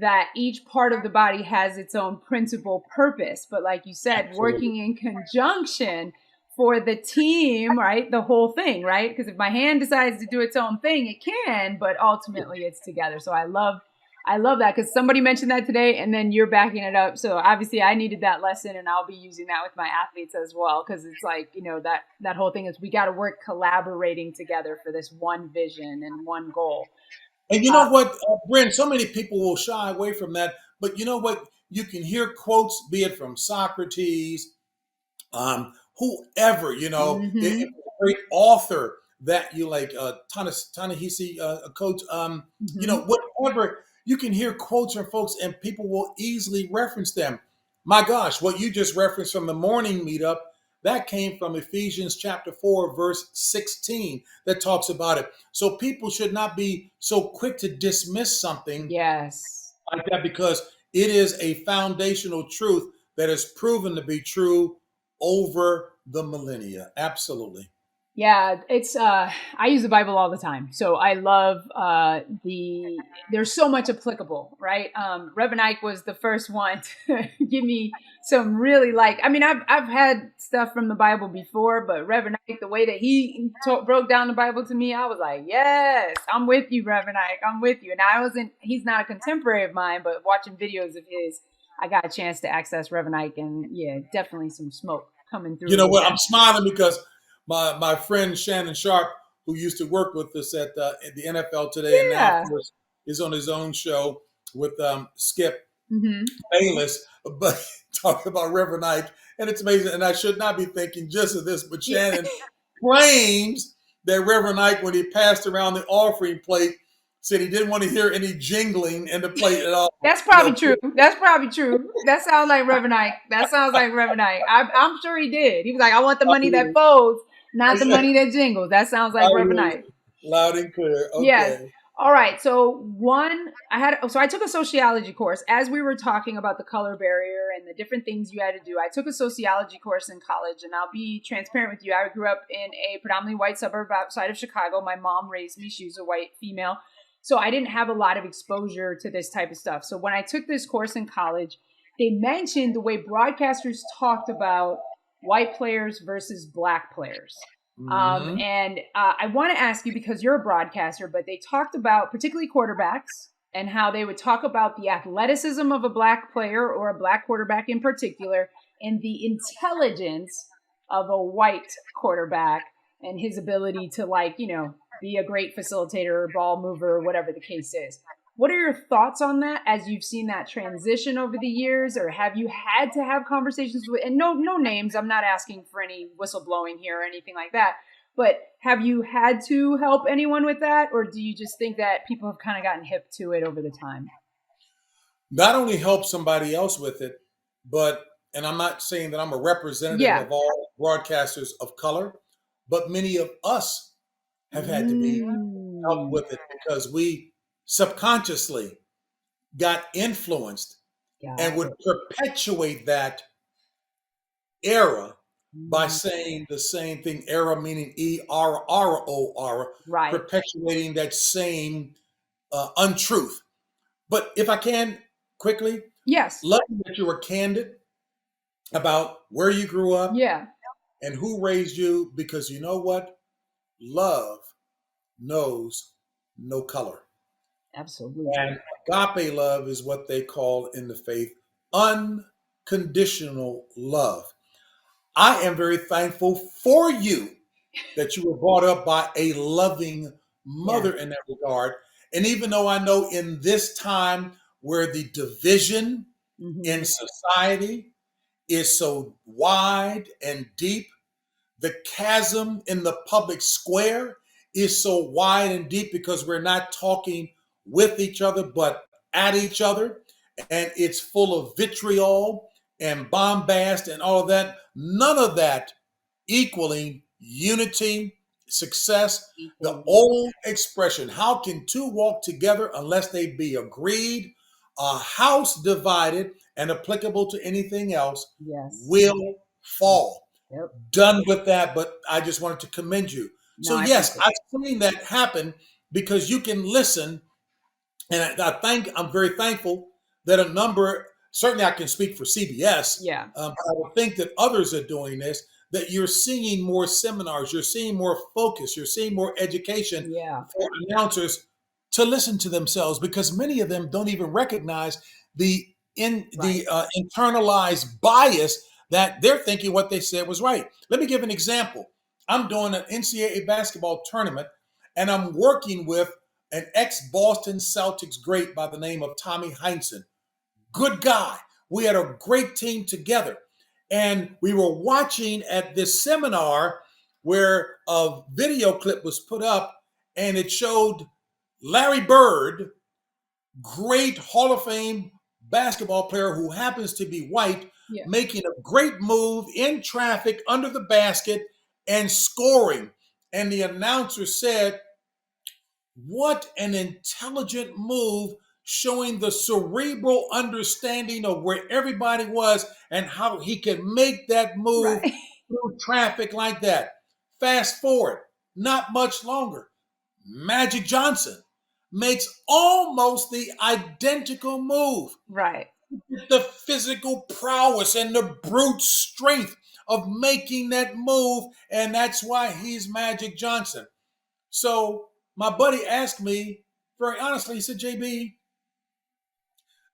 that each part of the body has its own principal purpose. But like you said, Absolutely. working in conjunction for the team, right? The whole thing, right? Because if my hand decides to do its own thing, it can, but ultimately it's together. So I love that, because somebody mentioned that today and then you're backing it up. So obviously I needed that lesson, and I'll be using that with my athletes as well. Because it's like, that whole thing is we got to work collaborating together for this one vision and one goal. And you know what, Bryn, so many people will shy away from that. But you know what? You can hear quotes, be it from Socrates, whoever, Mm-hmm. a great author that you like, Ta-Nehisi, Coach, Mm-hmm. whatever, you can hear quotes from folks and people will easily reference them. My gosh, what you just referenced from the morning meetup, that came from Ephesians chapter 4, verse 16, that talks about it. So people should not be so quick to dismiss something Yes. like that because it is a foundational truth that is proven to be true over the millennia. Absolutely. Yeah, it's I use the Bible all the time. So I love there's so much applicable, right? Reverend Ike was the first one to give me some really, I mean, I've had stuff from the Bible before, but Reverend Ike, the way that he broke down the Bible to me, I was like, yes, I'm with you, Reverend Ike, I'm with you. And he's not a contemporary of mine, but watching videos of his, I got a chance to access Reverend Ike, and yeah, definitely some smoke coming You through know with what? that. I'm smiling because my friend Shannon Sharp, who used to work with us at the NFL today, and now, of Yeah. course, is on his own show with Skip Mm-hmm. Bayless, but talking about Reverend Ike, and it's amazing. And I should not be thinking just of this, but Yeah. Shannon claims that Reverend Ike, when he passed around the offering plate, said he didn't want to hear any jingling in the plate at all. That's probably true. That's probably true. That sounds like Reverend Ike. That sounds like Reverend Ike. I'm sure he did. He was like, I want the money that folds, not the money that jingles. That sounds like Reverend Ike. Loud and clear. Yes. Okay. All right. So I took a sociology course as we were talking about the color barrier and the different things you had to do. I took a sociology course in college, and I'll be transparent with you. I grew up in a predominantly white suburb outside of Chicago. My mom raised me. She was a white female. So I didn't have a lot of exposure to this type of stuff. So when I took this course in college, they mentioned the way broadcasters talked about white players versus black players. Mm-hmm. And I want to ask you, because you're a broadcaster, but they talked about particularly quarterbacks and how they would talk about the athleticism of a black player or a black quarterback in particular, and the intelligence of a white quarterback and his ability to be a great facilitator or ball mover or whatever the case is. What are your thoughts on that as you've seen that transition over the years, or have you had to have conversations with, and no names, I'm not asking for any whistleblowing here or anything like that, but have you had to help anyone with that, or do you just think that people have kind of gotten hip to it over the time? Not only help somebody else with it, but, and I'm not saying that I'm a representative Yeah. of all broadcasters of color, but many of us have had to be helped Mm. with it because we subconsciously got influenced and Got would it. perpetuate that era by Mm. saying the same thing, era meaning ERROR, Right. perpetuating that same untruth. But if I can quickly, Yes. love that you were candid about where you grew up Yeah. and who raised you, because you know what? Love knows no color. Absolutely. And agape love is what they call in the faith unconditional love. I am very thankful for you that you were brought up by a loving Yeah. mother in that regard. And even though I know in this time where the division in Hmm. society is so wide and deep, the chasm in the public square is so wide and deep because we're not talking with each other, but at each other. And it's full of vitriol and bombast and all of that. None of that equaling unity, success. The Equally. old expression, how can two walk together unless they be agreed? A house divided and applicable to anything else Yes. will fall. Yep. Done with that, but I just wanted to commend you. No, So I yes, appreciate I've seen that happen because you can listen, and I'm very thankful that a number. Certainly, I can speak for CBS. it. Yeah. I would think that others are doing this. That you're seeing more seminars, you're seeing more focus, you're seeing more education Yeah. for announcers to listen to themselves because many of them don't even recognize the Right. internalized bias that they're thinking what they said was right. Let me give an example. I'm doing an NCAA basketball tournament, and I'm working with an ex-Boston Celtics great by the name of Tommy Heinsohn. Good guy. We had a great team together. And we were watching at this seminar where a video clip was put up and it showed Larry Bird, great Hall of Fame basketball player who happens to be white, Yeah. making a great move in traffic under the basket and scoring. And the announcer said, what an intelligent move, showing the cerebral understanding of where everybody was and how he can make that move Right. through traffic like that. Fast forward, not much longer. Magic Johnson makes almost the identical move. Right. The physical prowess and the brute strength of making that move, and that's why he's Magic Johnson. So my buddy asked me very honestly, he said, JB,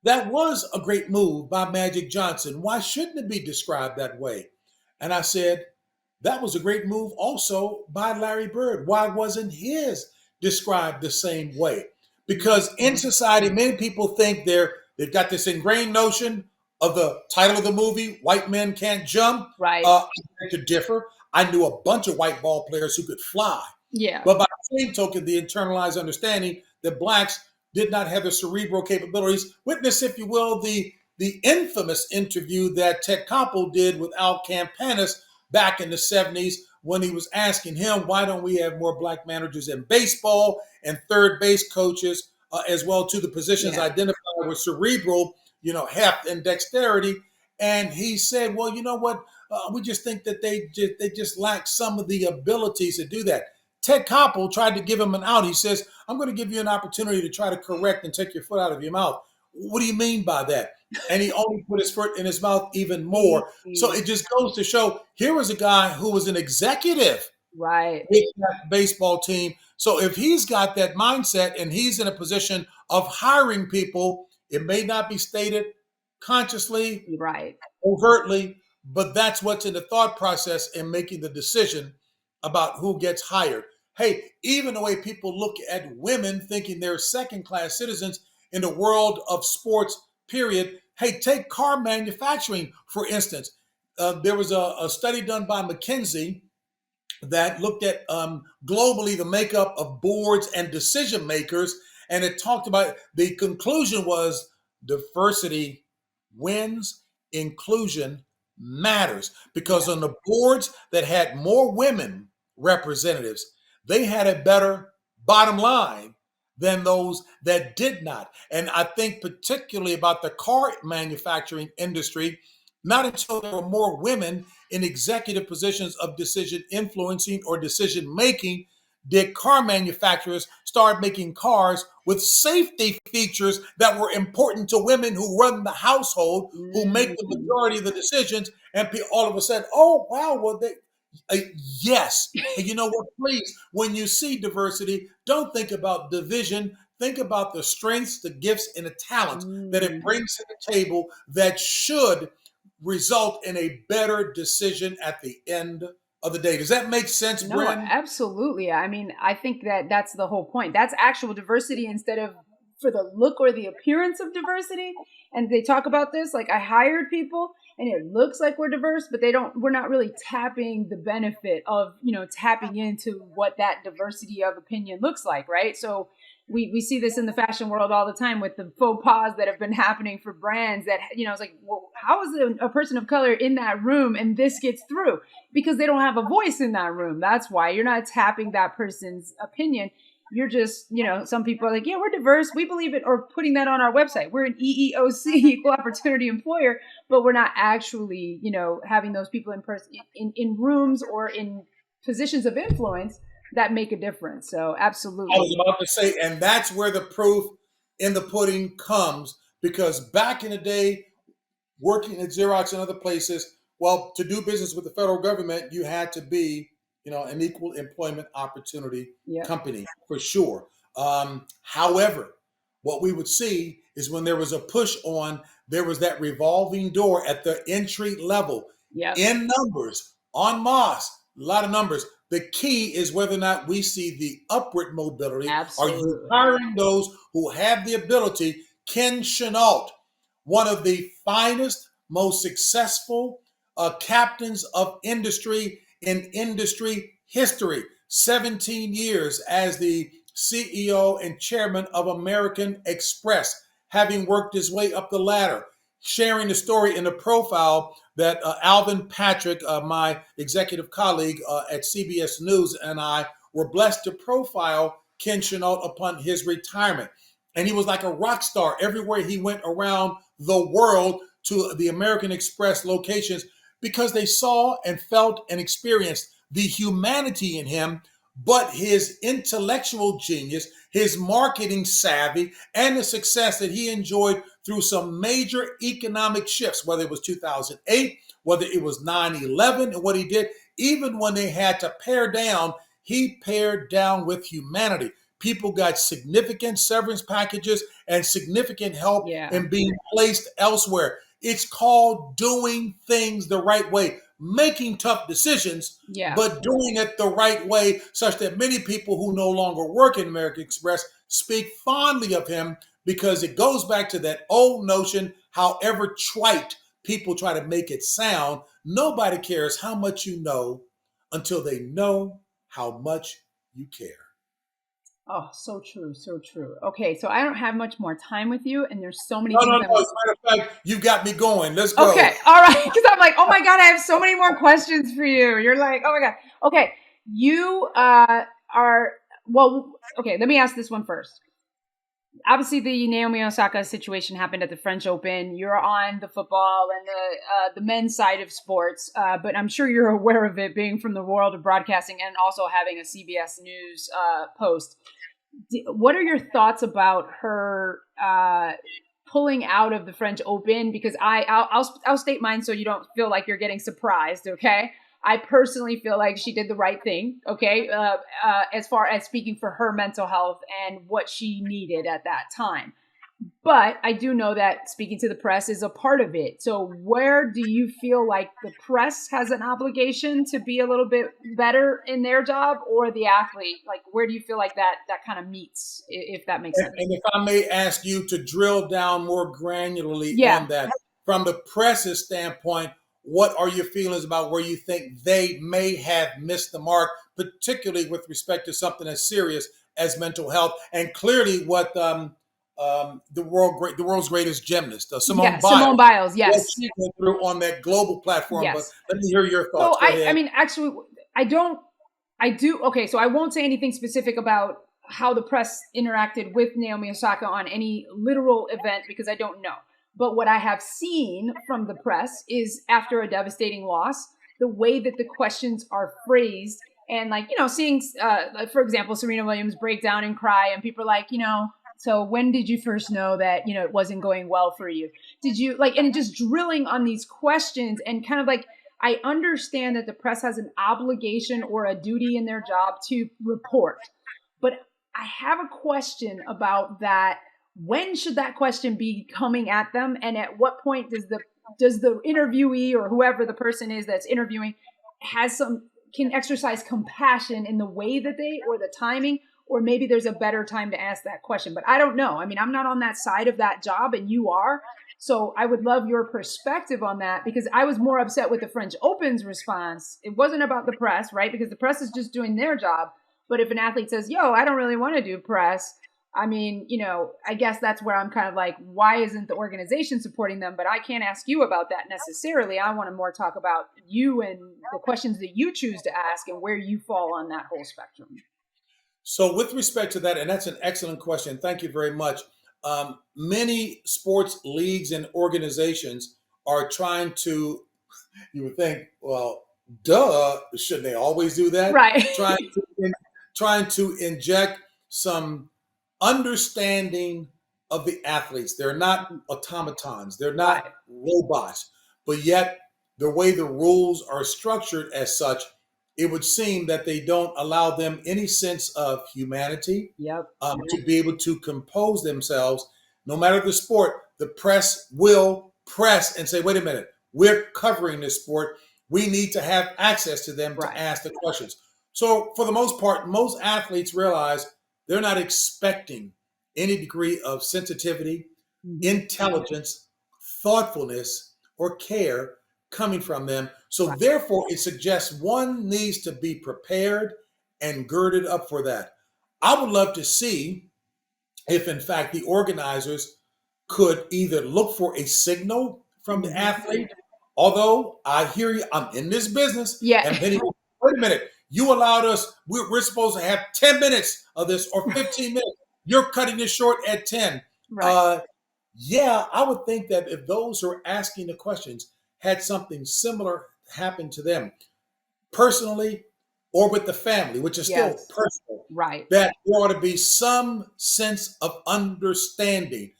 that was a great move by Magic Johnson. Why shouldn't it be described that way? And I said, that was a great move also by Larry Bird. Why wasn't his described the same way? Because in Mhm. society, many people think they've got this ingrained notion of the title of the movie, White Men Can't Jump. Right. I beg to differ. I knew a bunch of white ball players who could fly. Yeah. But by the same token, the internalized understanding that blacks did not have the cerebral capabilities. Witness, if you will, the infamous interview that Ted Koppel did with Al Campanis back in the 70s when he was asking him, why don't we have more black managers in baseball and third base coaches as well to the positions Yeah. identified with cerebral, heft and dexterity. And he said, well, you know what? We just think that they just lack some of the abilities to do that. Ted Koppel tried to give him an out. He says, I'm going to give you an opportunity to try to correct and take your foot out of your mouth. What do you mean by that? And he only put his foot in his mouth even more. So it just goes to show here was a guy who was an executive Right. with that baseball team. So if he's got that mindset and he's in a position of hiring people, it may not be stated consciously, Right. overtly, but that's what's in the thought process in making the decision about who gets hired. Hey, even the way people look at women thinking they're second-class citizens in the world of sports, period. Hey, take car manufacturing, for instance. There was a study done by McKinsey that looked at globally the makeup of boards and decision makers, and it talked about the conclusion was diversity wins, inclusion matters. Because Yeah. on the boards that had more women representatives, they had a better bottom line than those that did not. And I think particularly about the car manufacturing industry, not until there were more women in executive positions of decision influencing or decision making did car manufacturers start making cars with safety features that were important to women who run the household, who make the Mm. majority of the decisions, and all of a sudden, oh wow, well they uh, yes. And you know what? Please, when you see diversity, don't think about division. Think about the strengths, the gifts, and the talents that it Mm. brings to the table that should result in a better decision at the end of the day. Does that make sense, No, Bryn? absolutely. I mean, I think that that's the whole point. That's actual diversity instead of for the look or the appearance of diversity. And they talk about this like I hired people and it looks like we're diverse, but we're not really tapping the benefit of, tapping into what that diversity of opinion looks like, right? So we see this in the fashion world all the time with the faux pas that have been happening for brands that, it's like, well, how is a person of color in that room and this gets through? Because they don't have a voice in that room. That's why you're not tapping that person's opinion. You're just, some people are like, yeah, we're diverse. We believe it, or putting that on our website. We're an EEOC, equal opportunity employer, but we're not actually, having those people in person in rooms or in positions of influence that make a difference. So I was absolutely. about to say, and that's where the proof in the pudding comes, because back in the day, working at Xerox and other places, well, to do business with the federal government, you had to be, an equal employment opportunity Yeah. company for sure. However, what we would see is when there was a push on, there was that revolving door at the entry level Yep. in numbers, en masse, a lot of numbers. The key is whether or not we see the upward mobility. Are you Absolutely. hiring those who have the ability? Ken Chenault, one of the finest, most successful captains of industry in industry history, 17 years as the CEO and chairman of American Express, having worked his way up the ladder, sharing the story in a profile that Alvin Patrick, my executive colleague at CBS News, and I were blessed to profile Ken Chenault upon his retirement. And he was like a rock star everywhere he went around the world to the American Express locations because they saw and felt and experienced the humanity in him, but his intellectual genius, his marketing savvy, and the success that he enjoyed through some major economic shifts, whether it was 2008, whether it was 9/11, and what he did, even when they had to pare down, he pared down with humanity. People got significant severance packages and significant help Yeah. in being placed elsewhere. It's called doing things the right way, making tough decisions, Yeah. but doing it the right way, such that many people who no longer work in American Express speak fondly of him because it goes back to that old notion, however trite people try to make it sound, nobody cares how much you know until they know how much you care. Oh, so true, so true. Okay, so I don't have much more time with you, and there's so many No, things no, I no. want. As a matter of fact, you got me going. Let's go. Okay, all right, because I'm like, oh my god, I have so many more questions for you. You're like, oh my god. Okay, you are well. Okay, let me ask this one first. Obviously, the Naomi Osaka situation happened at the French Open. You're on the football and the men's side of sports, but I'm sure you're aware of it, being from the world of broadcasting and also having a CBS News post. What are your thoughts about her pulling out of the French Open? Because I'll state mine so you don't feel like you're getting surprised. Okay, I personally feel like she did the right thing. Okay, as far as speaking for her mental health and what she needed at that time. But I do know that speaking to the press is a part of it. So where do you feel like the press has an obligation to be a little bit better in their job, or the athlete? Like, where do you feel like that kind of meets, if that makes sense? And if I may ask you to drill down more granularly Yeah. on that, from the press's standpoint, what are your feelings about where you think they may have missed the mark, particularly with respect to something as serious as mental health? And clearly, what the world's greatest gymnast, Simone Yeah. Simone Biles, Biles. what Yes. she went through on that global platform. But Yes. let me hear your thoughts. So Go I ahead. mean, actually, I don't, I do. Okay. So I won't say anything specific about how the press interacted with Naomi Osaka on any literal event because I don't know. But what I have seen from the press is after a devastating loss, the way that the questions are phrased and like, seeing, for example, Serena Williams break down and cry and people are like, so when did you first know that, it wasn't going well for you? Did you like, and just drilling on these questions and kind of like, I understand that the press has an obligation or a duty in their job to report, but I have a question about that. When should that question be coming at them, and at what point does the interviewee or whoever the person is that's interviewing can exercise compassion in the way that or the timing, or maybe there's a better time to ask that question? But I don't know. I mean, I'm not on that side of that job, and you are. So I would love your perspective on that, because I was more upset with the French Open's response. It wasn't about the press, right? Because the press is just doing their job. But if an athlete says, yo, I don't really want to do press, I mean, I guess that's where I'm kind of like, why isn't the organization supporting them? But I can't ask you about that necessarily. I want to more talk about you and the questions that you choose to ask and where you fall on that whole spectrum. So, with respect to that, and that's an excellent question. Thank you very much. Many sports leagues and organizations are trying to, you would think, well, duh, shouldn't they always do that? Right. Trying to inject some understanding of the athletes. They're not automatons, they're not Right. robots, but yet the way the rules are structured as such, it would seem that they don't allow them any sense of humanity, Yep. to be able to compose themselves. No matter the sport, the press will press and say, wait a minute, we're covering this sport. We need to have access to them Right. to ask the questions. So, for the most part, most athletes realize they're not expecting any degree of sensitivity, intelligence, thoughtfulness, or care coming from them. So, Right. therefore, it suggests one needs to be prepared and girded up for that. I would love to see if, in fact, the organizers could either look for a signal from the athlete. Although I hear you, I'm in this business. Yeah. And then, wait a minute, you allowed us, we're supposed to have 10 minutes of this or 15 minutes. You're cutting this short at 10. Right. Yeah, I would think that if those who are asking the questions had something similar happen to them personally or with the family, which is still Yes. personal, Right. that there ought to be some sense of understanding.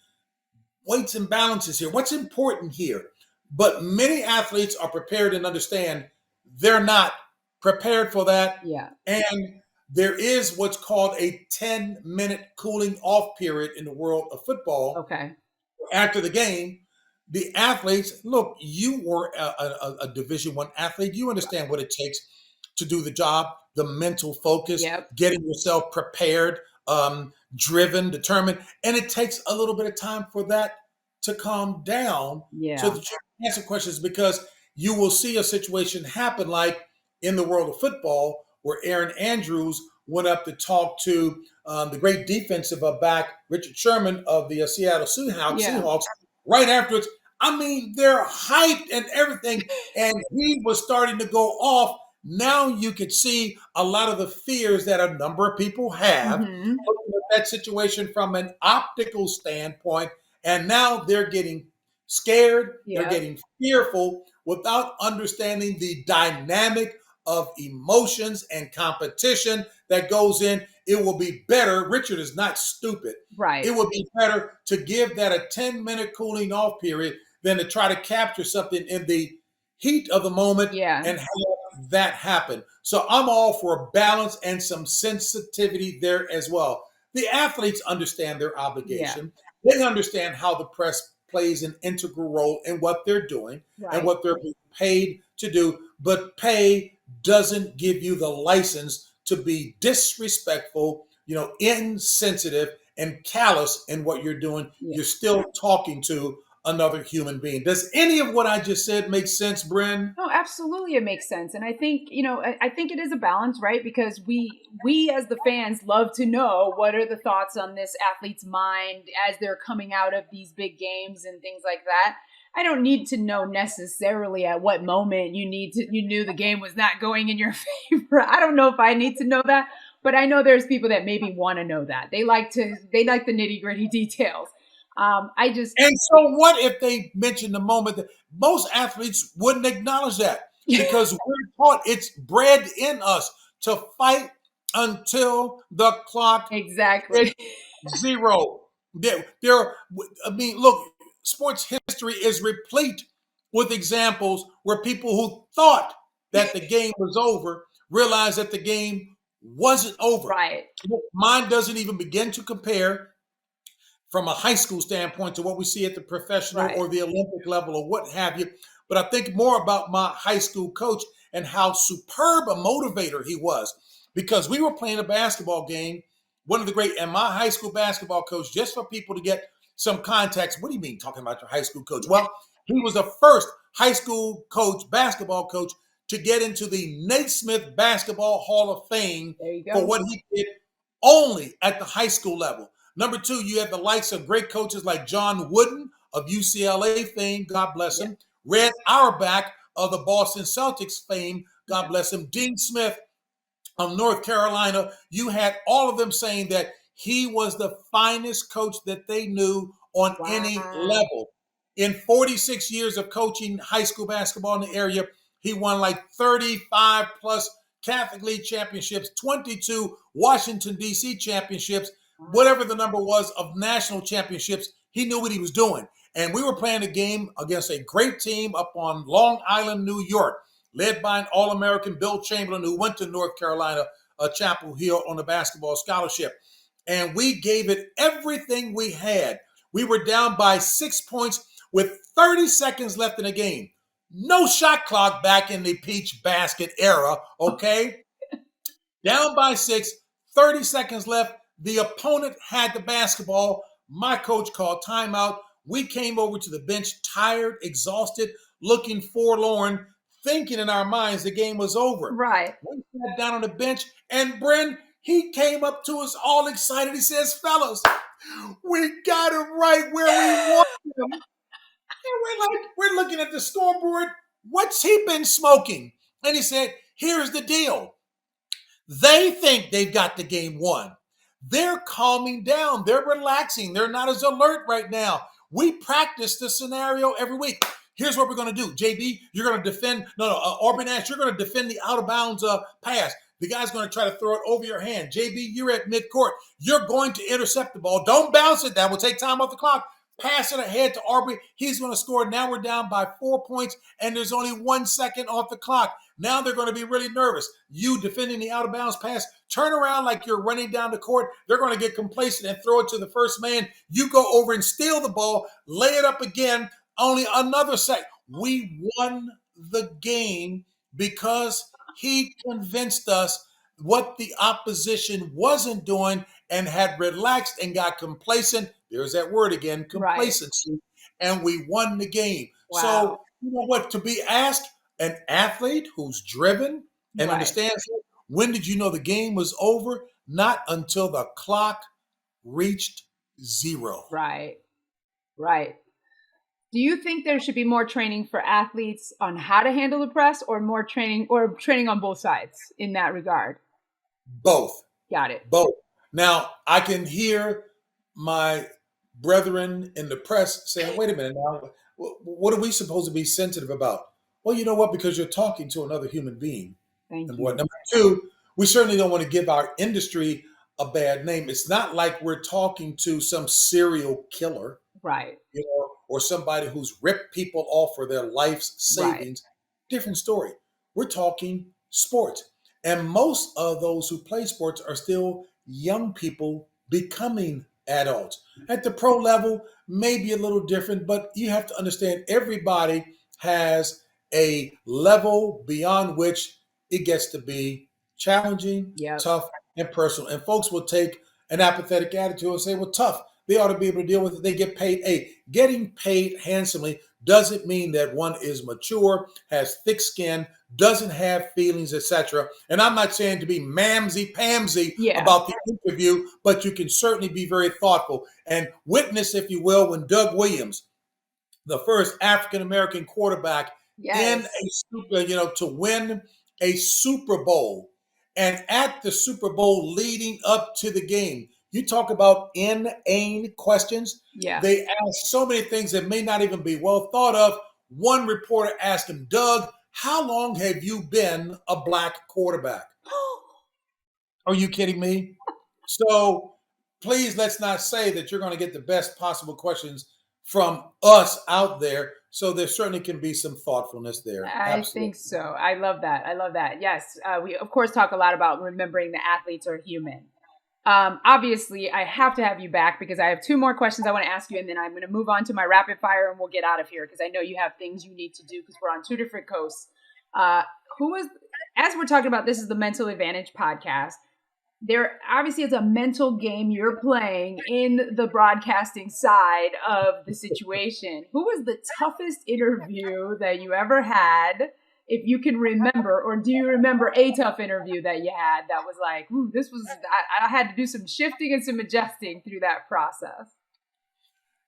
Weights and balances here. What's important here? But many athletes are prepared and understand they're not prepared for that. Yeah. And there is what's called a 10-minute cooling off period in the world of football. Okay. After the game, the athletes, look, you were a Division I athlete. You understand what it takes to do the job, the mental focus, Yep. getting yourself prepared, driven, determined. And it takes a little bit of time for that to calm down so Yeah. that you can answer questions, because you will see a situation happen like in the world of football where Aaron Andrews went up to talk to the great defensive back, Richard Sherman of the Seattle Seahawks, right afterwards. I mean, they're hyped and everything. And he was starting to go off. Now you could see a lot of the fears that a number of people have looking at that situation from an optical standpoint. And now they're getting scared, they're getting fearful without understanding the dynamic of emotions and competition that goes in. It will be better. Richard is not stupid. Right. It would be better to give that a 10-minute cooling off period than to try to capture something in the heat of the moment and have that happen. So I'm all for balance and some sensitivity there as well. The athletes understand their obligation. They understand how the press plays an integral role in what they're doing and Right. what they're being paid to do. But pay doesn't give you the license to be disrespectful, insensitive and callous in what you're doing. Yeah. You're still talking to another human being. Does any of what I just said make sense, Bryn? No, absolutely, it makes sense, and I think I think it is a balance, right? Because we as the fans love to know what are the thoughts on this athlete's mind as they're coming out of these big games and things like that. I don't need to know necessarily at what moment you knew the game was not going in your favor. I don't know if I need to know that, but I know there's people that maybe want to know that. They like the nitty gritty details. I just And so, what if they mention the moment that most athletes wouldn't acknowledge that because we're taught it's bred in us to fight until the clock exactly zero. I mean, look, sports history is replete with examples where people who thought that the game was over realized that the game wasn't over. right, Mine doesn't even begin to compare from a high school standpoint to what we see at the professional right, or the Olympic level or what have you. But I think more about my high school coach and how superb a motivator he was because we were playing a basketball game. One of the great, and my high school basketball coach, just for people to get some context, what do you mean talking about your high school coach? Well, he was the first high school coach, basketball coach, to get into the Naismith Basketball Hall of Fame there you for go. what he did only at the high school level. Number two, you have the likes of great coaches like John Wooden of UCLA fame, God bless Yeah, him. Red Auerbach of the Boston Celtics fame, God yeah, bless him. Dean Smith of North Carolina. You had all of them saying that he was the finest coach that they knew on any wow, level. In 46 years of coaching high school basketball in the area, he won like 35 plus Catholic League championships, 22 Washington, D.C. championships, wow. whatever the number was of national championships. He knew what he was doing. And we were playing a game against a great team up on Long Island, New York, led by an All-American Bill Chamberlain who went to North Carolina, Chapel Hill on a basketball scholarship. And we gave it everything we had. We were down by 6 points with 30 seconds left in the game. No shot clock back in the peach basket era, okay? Down by 6, 30 seconds left. The opponent had the basketball. My coach called timeout. We came over to the bench, tired, exhausted, looking forlorn, thinking in our minds the game was over. Right. We sat down on the bench, and Bren, he came up to us all excited. He says, fellas, we got it right where we want him. And we're looking at the scoreboard. What's he been smoking? And he said, here's the deal. They think they've got the game won. They're calming down. They're relaxing. They're not as alert right now. We practice the scenario every week. Here's what we're going to do. JB, you're going to defend. Aubrey Nash, you're going to defend the out of bounds pass. The guy's going to try to throw it over your hand. JB, you're at midcourt. You're going to intercept the ball. Don't bounce it. That will take time off the clock. Pass it ahead to Aubrey. He's going to score. Now we're down by 4 points, and there's only 1 second off the clock. Now they're going to be really nervous. You defending the out of bounds pass, turn around like you're running down the court. They're going to get complacent and throw it to the first man. You go over and steal the ball, lay it up again. Only another second. We won the game because he convinced us what the opposition wasn't doing and had relaxed and got complacent. There's that word again, Right. complacency. And we won the game. Wow. So, you know what? To be asked, an athlete who's driven and Right. understands when did you know the game was over? Not until the clock reached zero. Right. Right. Do you think there should be more training for athletes on how to handle the press or more training or training on both sides in that regard? Both. Got it. Both. Now, I can hear my brethren in the press saying, wait a minute now, what are we supposed to be sensitive about? Well, you know what? Because you're talking to another human being. Thank Number you. one. Number two, we certainly don't want to give our industry a bad name. It's not like we're talking to some serial killer, Right. or somebody who's ripped people off for their life's Right. savings. Different story. We're talking sports. And most of those who play sports are still young people becoming adults. At the pro level, maybe a little different, but you have to understand everybody has a level beyond which it gets to be challenging, Yep. tough, and personal. And folks will take an apathetic attitude and say, well, tough. They ought to be able to deal with it. They get paid. Hey, getting paid handsomely doesn't mean that one is mature, has thick skin, doesn't have feelings, etc. And I'm not saying to be mamsy-pamsy about the interview, but you can certainly be very thoughtful and witness, if you will, when Doug Williams, the first African-American quarterback in to win a Super Bowl, and at the Super Bowl leading up to the game, you talk about inane questions. Yeah. They ask so many things that may not even be well thought of. One reporter asked him, Doug, how long have you been a black quarterback? Are you kidding me? So please, let's not say that you're going to get the best possible questions from us out there. So there certainly can be some thoughtfulness there. I think so. I love that. I love that. Yes. We, of course, talk a lot about remembering that athletes are human. Obviously, I have to have you back because I have two more questions I want to ask you, and then I'm going to move on to my rapid fire, and we'll get out of here because I know you have things you need to do because we're on two different coasts. As we're talking about, this is the Mental Advantage podcast. There obviously is a mental game you're playing in the broadcasting side of the situation. Who was the toughest interview that you ever had, if you can remember, or do you remember a tough interview that you had that was like, ooh, this was, I had to do some shifting and some adjusting through that process?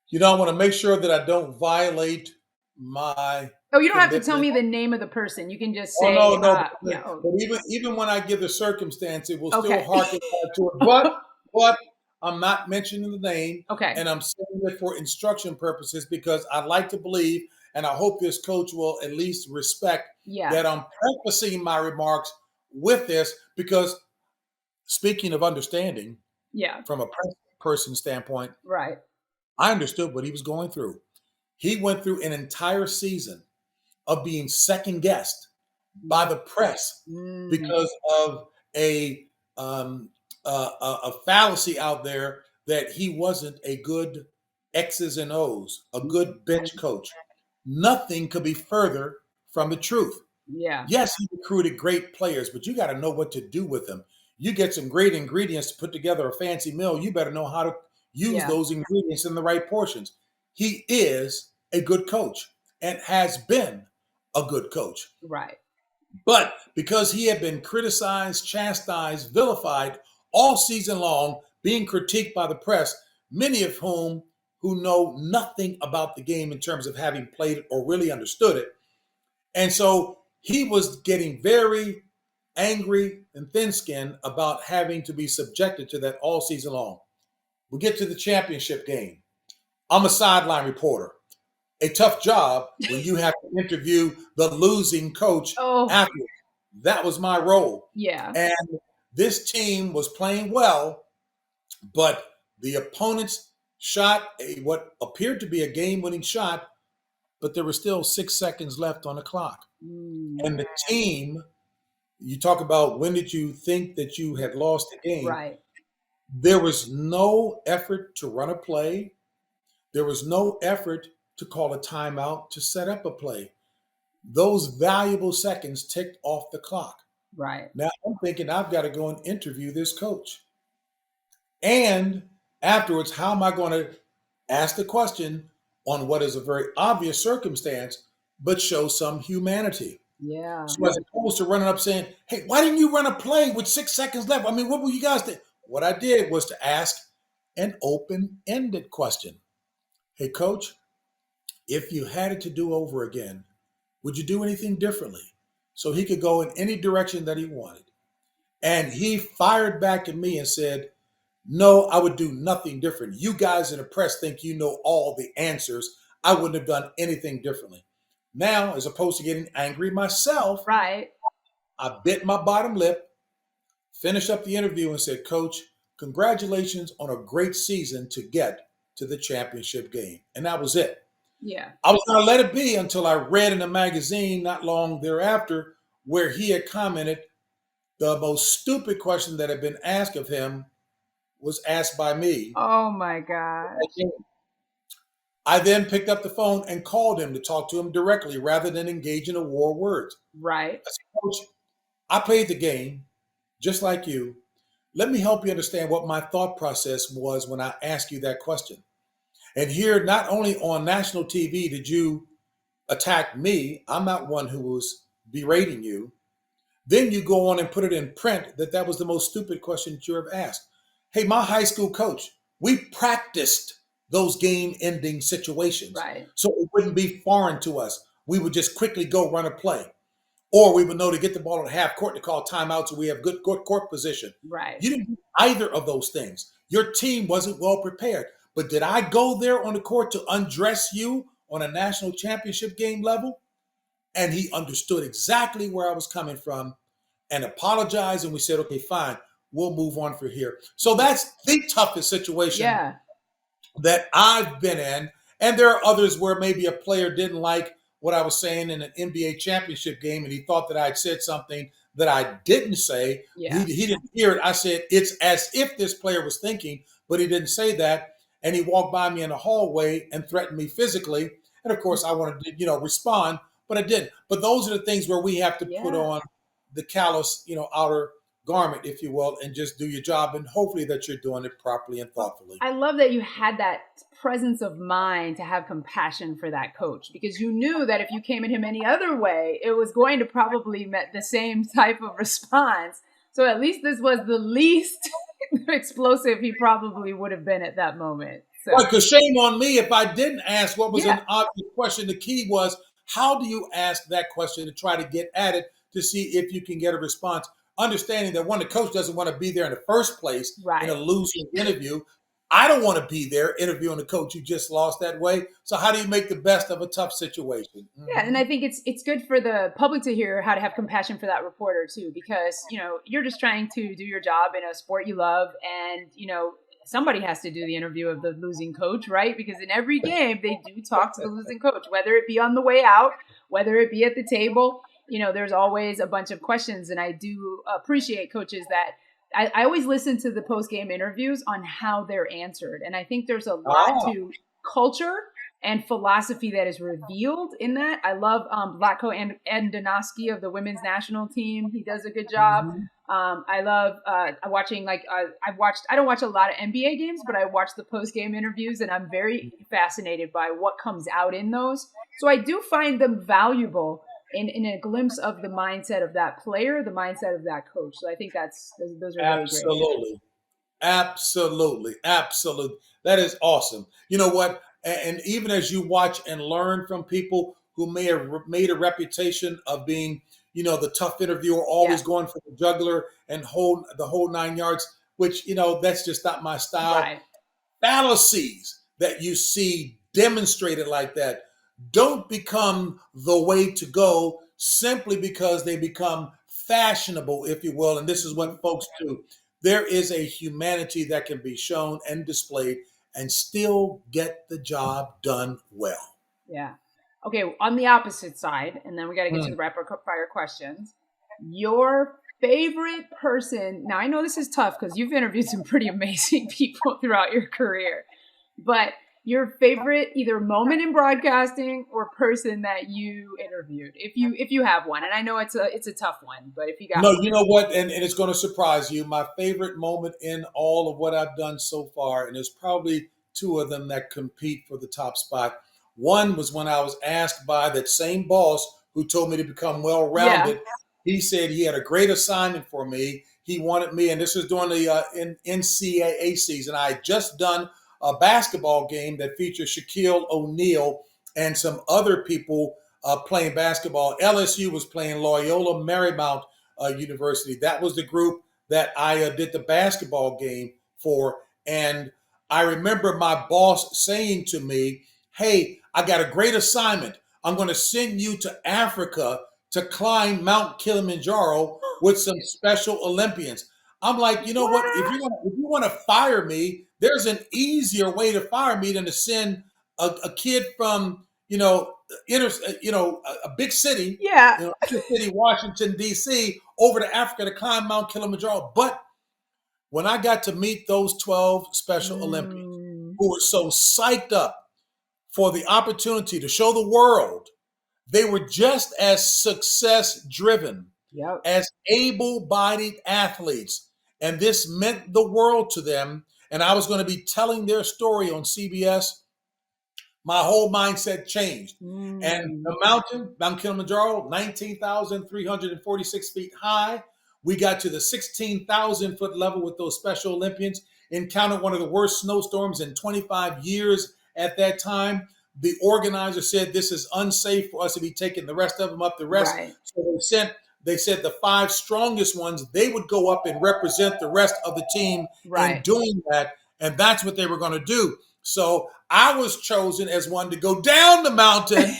You know, I want to make sure that I don't violate my... Oh, you don't have to tell me the name of the person. You can just say... But even when I give the circumstance, it will still harken back to it. But I'm not mentioning the name. Okay. And I'm saying it for instruction purposes because I like to believe, and I hope this coach will at least respect that I'm prefacing my remarks with this because speaking of understanding, from a person standpoint, right, I understood what he was going through. He went through an entire season of being second guessed by the press because of a fallacy out there that he wasn't a good X's and O's, a good bench coach. Nothing could be further from the truth. Yeah. Yes, he recruited great players, but you got to know what to do with them. You get some great ingredients to put together a fancy meal. You better know how to use those ingredients in the right portions. He is a good coach and has been a good coach. Right. But because he had been criticized, chastised, vilified all season long, being critiqued by the press, many of whom who know nothing about the game in terms of having played it or really understood it. And so he was getting very angry and thin-skinned about having to be subjected to that all season long. We get to the championship game. I'm a sideline reporter. A tough job when you have to interview the losing coach after. That was my role. Yeah. And this team was playing well, but the opponents shot what appeared to be a game-winning shot, but there were still 6 seconds left on the clock. And the team, you talk about when did you think that you had lost the game? Right. There was no effort to run a play. There was no effort to call a timeout to set up a play. Those valuable seconds ticked off the clock. Right. Now I'm thinking I've got to go and interview this coach. And afterwards, how am I going to ask the question on what is a very obvious circumstance, but show some humanity? Yeah. So as opposed to running up saying, hey, why didn't you run a play with 6 seconds left? I mean, what were you guys doing? What I did was to ask an open-ended question. Hey, coach, if you had it to do over again, would you do anything differently? So he could go in any direction that he wanted. And he fired back at me and said, no, I would do nothing different. You guys in the press think you know all the answers. I wouldn't have done anything differently. Now, as opposed to getting angry myself, right, I bit my bottom lip, finished up the interview and said, Coach, congratulations on a great season to get to the championship game. And that was it. Yeah. I was going to let it be until I read in a magazine not long thereafter where he had commented the most stupid question that had been asked of him was asked by me. Oh my gosh. I then picked up the phone and called him to talk to him directly rather than engage in a war of words. Right. I said, Coach, I played the game just like you. Let me help you understand what my thought process was when I asked you that question. And here, not only on national TV did you attack me, I'm not one who was berating you. Then you go on and put it in print that was the most stupid question that you ever asked. Hey, my high school coach, we practiced those game ending situations. Right. So it wouldn't be foreign to us. We would just quickly go run a play. Or we would know to get the ball at half court to call timeout so we have good court position. Right. You didn't do either of those things. Your team wasn't well prepared. But did I go there on the court to undress you on a national championship game level? And he understood exactly where I was coming from and apologized. And we said, okay, fine, we'll move on from here. So that's the toughest situation Yeah. that I've been in. And there are others where maybe a player didn't like what I was saying in an NBA championship game and he thought that I'd said something that I didn't say. Yeah. He didn't hear it. I said, it's as if this player was thinking, but he didn't say that. And he walked by me in the hallway and threatened me physically. And of course, I wanted to, respond, but I didn't. But those are the things where we have to put on the callous, outer garment, if you will, and just do your job. And hopefully that you're doing it properly and thoughtfully. I love that you had that presence of mind to have compassion for that coach, because you knew that if you came at him any other way, it was going to probably met the same type of response. So at least this was the least explosive he probably would have been at that moment. So. Right, because shame on me if I didn't ask what was an obvious question. The key was, how do you ask that question to try to get at it to see if you can get a response? Understanding that, one, the coach doesn't want to be there in the first place in a losing interview. I don't want to be there interviewing a coach who just lost that way. So how do you make the best of a tough situation? Mm-hmm. Yeah, and I think it's good for the public to hear how to have compassion for that reporter too, because you're just trying to do your job in a sport you love, and somebody has to do the interview of the losing coach, right? Because in every game they do talk to the losing coach, whether it be on the way out, whether it be at the table. There's always a bunch of questions, and I do appreciate coaches that I always listen to the post-game interviews on how they're answered. And I think there's a lot to culture and philosophy that is revealed in that. I love Vlatko Andonovski of the women's national team. He does a good job. Mm-hmm. I love watching, I don't watch a lot of NBA games, but I watch the post-game interviews, and I'm very fascinated by what comes out in those. So I do find them valuable in a glimpse of the mindset of that player, the mindset of that coach. So I think those are really great. Absolutely. That is awesome. You know what? And even as you watch and learn from people who may have made a reputation of being, the tough interviewer, always going for the juggler and the whole 9 yards, which, that's just not my style. Right. Fallacies that you see demonstrated like that don't become the way to go simply because they become fashionable, if you will. And this is what folks do. There is a humanity that can be shown and displayed and still get the job done well. Yeah. Okay, on the opposite side, and then we got to get to the rapid fire questions. Your favorite person, now I know this is tough because you've interviewed some pretty amazing people throughout your career, but your favorite either moment in broadcasting or person that you interviewed, if you have one. And I know it's a tough one, but if you got one. You know what, and it's going to surprise you. My favorite moment in all of what I've done so far, and there's probably two of them that compete for the top spot. One was when I was asked by that same boss who told me to become well-rounded. Yeah. He said he had a great assignment for me. He wanted me, and this was during the NCAA season. I had just done a basketball game that featured Shaquille O'Neal and some other people playing basketball. LSU was playing Loyola Marymount University. That was the group that I did the basketball game for. And I remember my boss saying to me, hey, I got a great assignment. I'm going to send you to Africa to climb Mount Kilimanjaro with some Special Olympians. I'm like, you know what? If you want to fire me, there's an easier way to fire me than to send a kid from, a big city, Washington, D.C., over to Africa to climb Mount Kilimanjaro. But when I got to meet those 12 Special Olympians Mm, who were so psyched up for the opportunity to show the world they were just as success driven yep. as able bodied athletes. And this meant the world to them. And I was going to be telling their story on CBS. My whole mindset changed. And Mm, the mountain, Mount Kilimanjaro, 19,346 feet high. We got to the 16,000 foot level with those Special Olympians, encountered one of the worst snowstorms in 25 years at that time. The organizer said this is unsafe for us to be taking the rest of them up the rest. right, So they said the five strongest ones, they would go up and represent the rest of the team in right. doing that. And that's what they were going to do. So I was chosen as one to go down the mountain,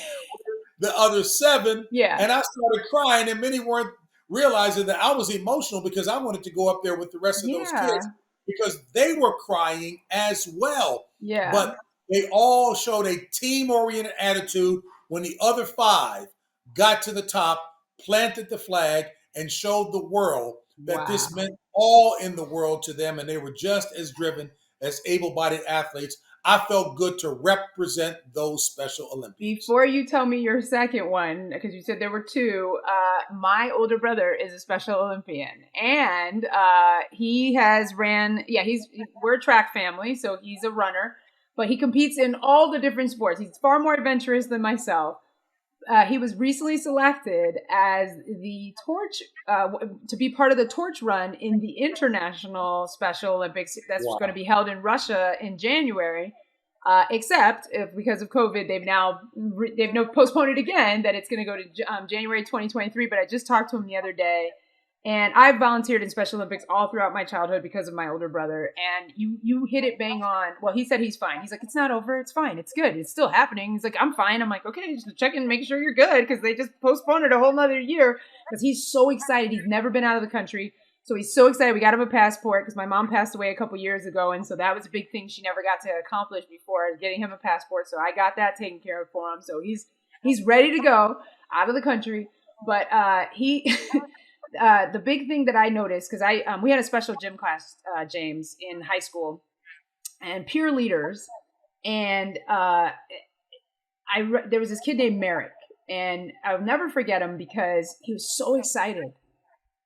the other seven, Yeah, and I started crying. And many weren't realizing that I was emotional because I wanted to go up there with the rest of those kids yeah, because they were crying as well. yeah. But they all showed a team oriented attitude when the other five got to the top, planted the flag, and showed the world that this Wow. meant all in the world to them. And they were just as driven as able bodied athletes. I felt good to represent those Special Olympians. Before you tell me your second one, because you said there were two, my older brother is a Special Olympian, and he has ran. Yeah, we're a track family, so he's a runner, but he competes in all the different sports. He's far more adventurous than myself. He was recently selected as the torch to be part of the torch run in the International Special Olympics that's Wow. going to be held in Russia in January. Except if, because of COVID, they've postponed it again. That it's going to go to January 2023. But I just talked to him the other day, and I've volunteered in Special Olympics all throughout my childhood because of my older brother. And you hit it bang on. Well, he said he's fine. He's like, it's not over. It's fine. It's good. It's still happening. He's like, I'm fine. I'm like, okay, just check in, make sure you're good because they just postponed it a whole nother year because he's so excited. He's never been out of the country. So he's so excited. We got him a passport because my mom passed away a couple years ago. And so that was a big thing she never got to accomplish before, getting him a passport. So I got that taken care of for him. So he's ready to go out of the country. But he the big thing that I noticed, because we had a special gym class, James, in high school, and peer leaders, and there was this kid named Merrick, and I'll never forget him because he was so excited.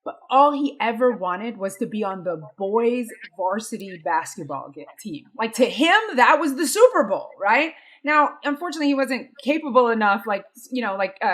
But all he ever wanted was to be on the boys' varsity basketball team. Like, to him, that was the Super Bowl, right? Now, unfortunately, he wasn't capable enough,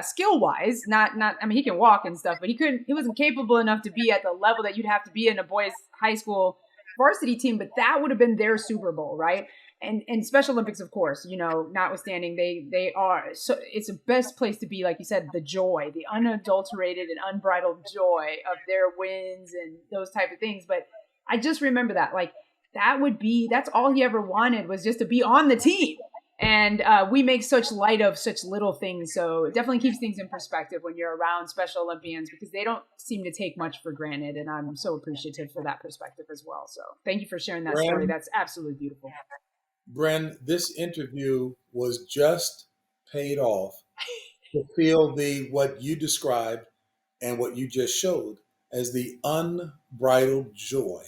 skill wise. I mean, he can walk and stuff, but he wasn't capable enough to be at the level that you'd have to be in a boys' high school varsity team. But that would have been their Super Bowl, right? And Special Olympics, of course, notwithstanding, they are, so it's the best place to be, like you said, the joy, the unadulterated and unbridled joy of their wins and those type of things. But I just remember that, like, that's all he ever wanted, was just to be on the team. And we make such light of such little things. So it definitely keeps things in perspective when you're around Special Olympians, because they don't seem to take much for granted. And I'm so appreciative for that perspective as well. So thank you for sharing that story. That's absolutely beautiful. Bren, this interview was just paid off to feel what you described and what you just showed as the unbridled joy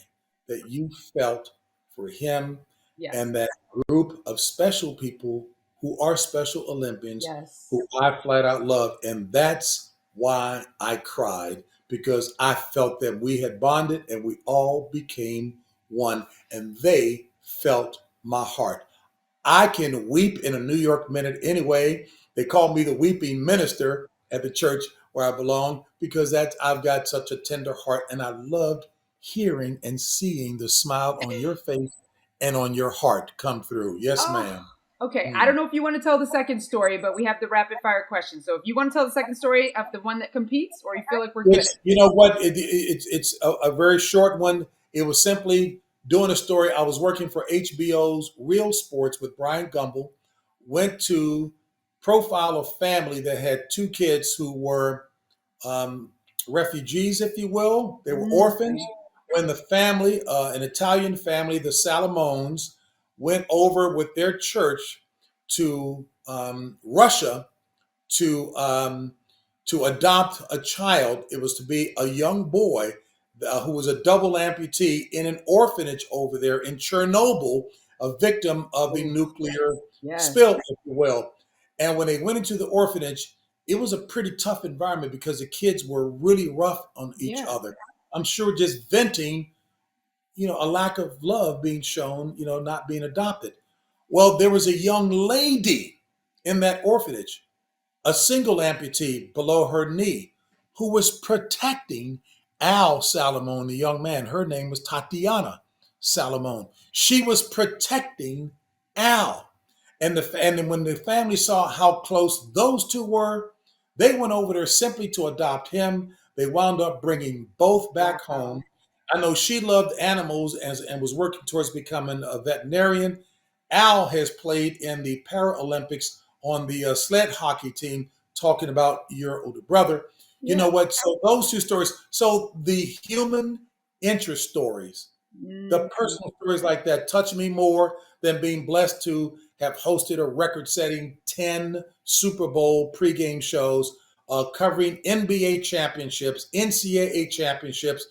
that you felt for him Yes. and that group of special people who are Special Olympians, Yes. who I flat out love. And that's why I cried, because I felt that we had bonded and we all became one, and they felt my heart. I can weep in a New York minute anyway. They call me the weeping minister at the church where I belong, because I've got such a tender heart, and I loved hearing and seeing the smile on your face and on your heart come through. Yes, Oh, ma'am. okay. I don't know if you want to tell the second story, but we have the rapid fire question. So if you want to tell the second story of the one that competes, or you feel like we're good. You know what? It's a very short one. It was simply doing a story. I was working for HBO's Real Sports with Brian Gumble. Went to profile a family that had two kids who were refugees, if you will. They were orphans. When the family, an Italian family, the Salamones, went over with their church to Russia to adopt a child. It was to be a young boy who was a double amputee in an orphanage over there in Chernobyl, a victim of the Oh, nuclear yes. spill, if you will. And when they went into the orphanage, it was a pretty tough environment because the kids were really rough on each Yeah. other. I'm sure just venting, a lack of love being shown, not being adopted. Well, there was a young lady in that orphanage, a single amputee below her knee, who was protecting Al Salamone, the young man. Her name was Tatiana Salamone. She was protecting Al. And when the family saw how close those two were, they went over there simply to adopt him. They wound up bringing both back Wow. home. I know she loved animals and was working towards becoming a veterinarian. Al has played in the Paralympics on the sled hockey team, talking about your older brother. You Yeah. know what? So those two stories. So the human interest stories, the Mm. personal stories like that touch me more than being blessed to have hosted a record-setting 10 Super Bowl pregame shows covering NBA championships, NCAA championships,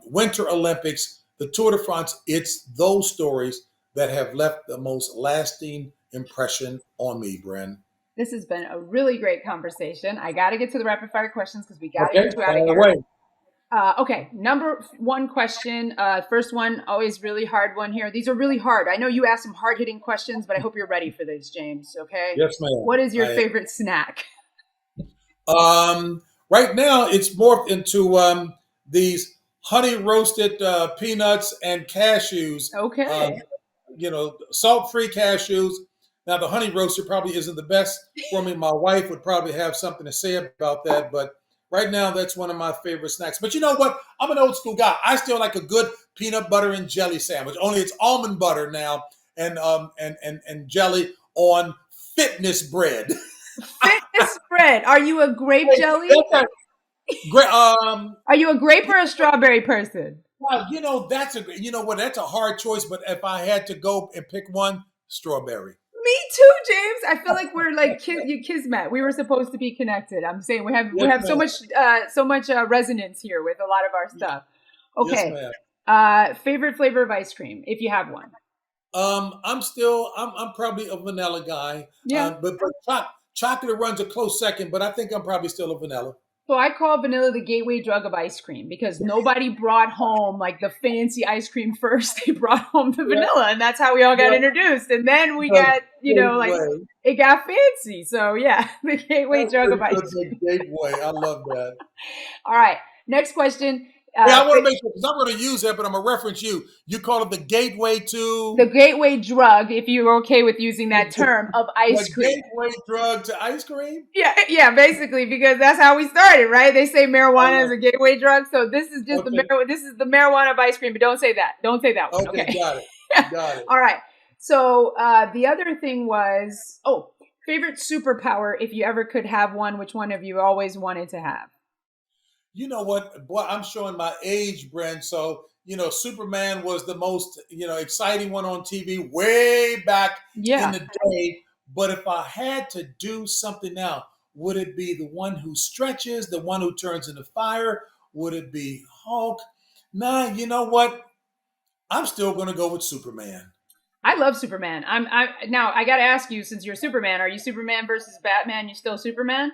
Winter Olympics, the Tour de France. It's those stories that have left the most lasting impression on me, Bren. This has been a really great conversation. I got to get to the rapid fire questions because we got to Okay, get you out of fire here. away. Okay, number one question. First one, always really hard one here. These are really hard. I know you asked some hard hitting questions, but I hope you're ready for these, James. Okay. Yes, ma'am. What is your favorite snack? Right now, it's morphed into these honey roasted peanuts and cashews. Okay. Salt-free cashews. Now, the honey roaster probably isn't the best for me. My wife would probably have something to say about that, but right now, that's one of my favorite snacks. But you know what? I'm an old school guy. I still like a good peanut butter and jelly sandwich. Only it's almond butter now and jelly on fitness bread. Fitness bread. Are you a grape jelly? Great. Are you a grape or a strawberry person? Well, that's a hard choice. But if I had to go and pick one, strawberry. Me too, James. I feel like we're like kismet. We were supposed to be connected. I'm saying we have so much resonance here with a lot of our stuff. Okay. Yes, favorite flavor of ice cream, if you have one. I'm probably a vanilla guy. Yeah. But chocolate runs a close second. But I think I'm probably still a vanilla. So I call vanilla the gateway drug of ice cream because nobody brought home like the fancy ice cream first. They brought home the vanilla, and that's how we all got introduced. And then we got, it got fancy. So yeah, the gateway drug of ice cream. Gateway, I love that. All right, next question. I want to make sure because I'm going to use that, but I'm going to reference you. You call it the gateway to the gateway drug, if you're okay with using that term, of ice cream. Gateway drug to ice cream. Yeah, basically because that's how we started, right? They say marijuana is a gateway drug, so this is just this is the marijuana of ice cream. But don't say that. Don't say that one. Okay. Got it. All right. So the other thing was favorite superpower if you ever could have one. Which one have you always wanted to have? You know what? Boy, I'm showing my age, Brent. So, Superman was the most, exciting one on TV way back in the day. But if I had to do something now, would it be the one who stretches, the one who turns into fire? Would it be Hulk? Nah, you know what? I'm still going to go with Superman. I love Superman. Now I got to ask you, since you're Superman, are you Superman versus Batman? You still Superman?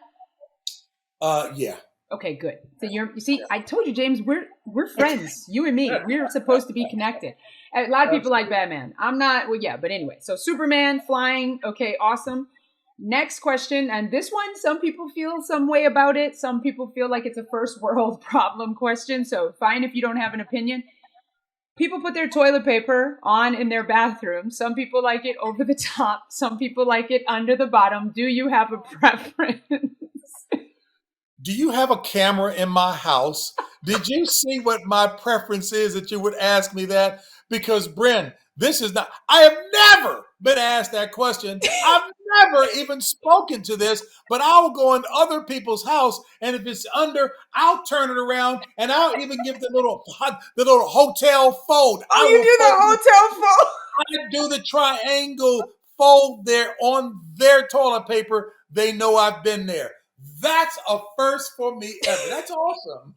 Yeah. Okay, good. So you see, I told you, James, we're friends. You and me, we're supposed to be connected. A lot of people like Batman. I'm not. Well, yeah, but anyway. So Superman, flying. Okay, awesome. Next question, and this one, some people feel some way about it. Some people feel like it's a first world problem question. So fine if you don't have an opinion. People put their toilet paper on in their bathroom. Some people like it over the top. Some people like it under the bottom. Do you have a preference? Do you have a camera in my house? Did you see what my preference is that you would ask me that? Because, Bren, I have never been asked that question. I've never even spoken to this, but I'll go in other people's house, and if it's under, I'll turn it around, and I'll even give the little hotel fold. Oh, you do the hotel fold? I do the triangle fold there on their toilet paper. They know I've been there. That's a first for me ever. That's awesome.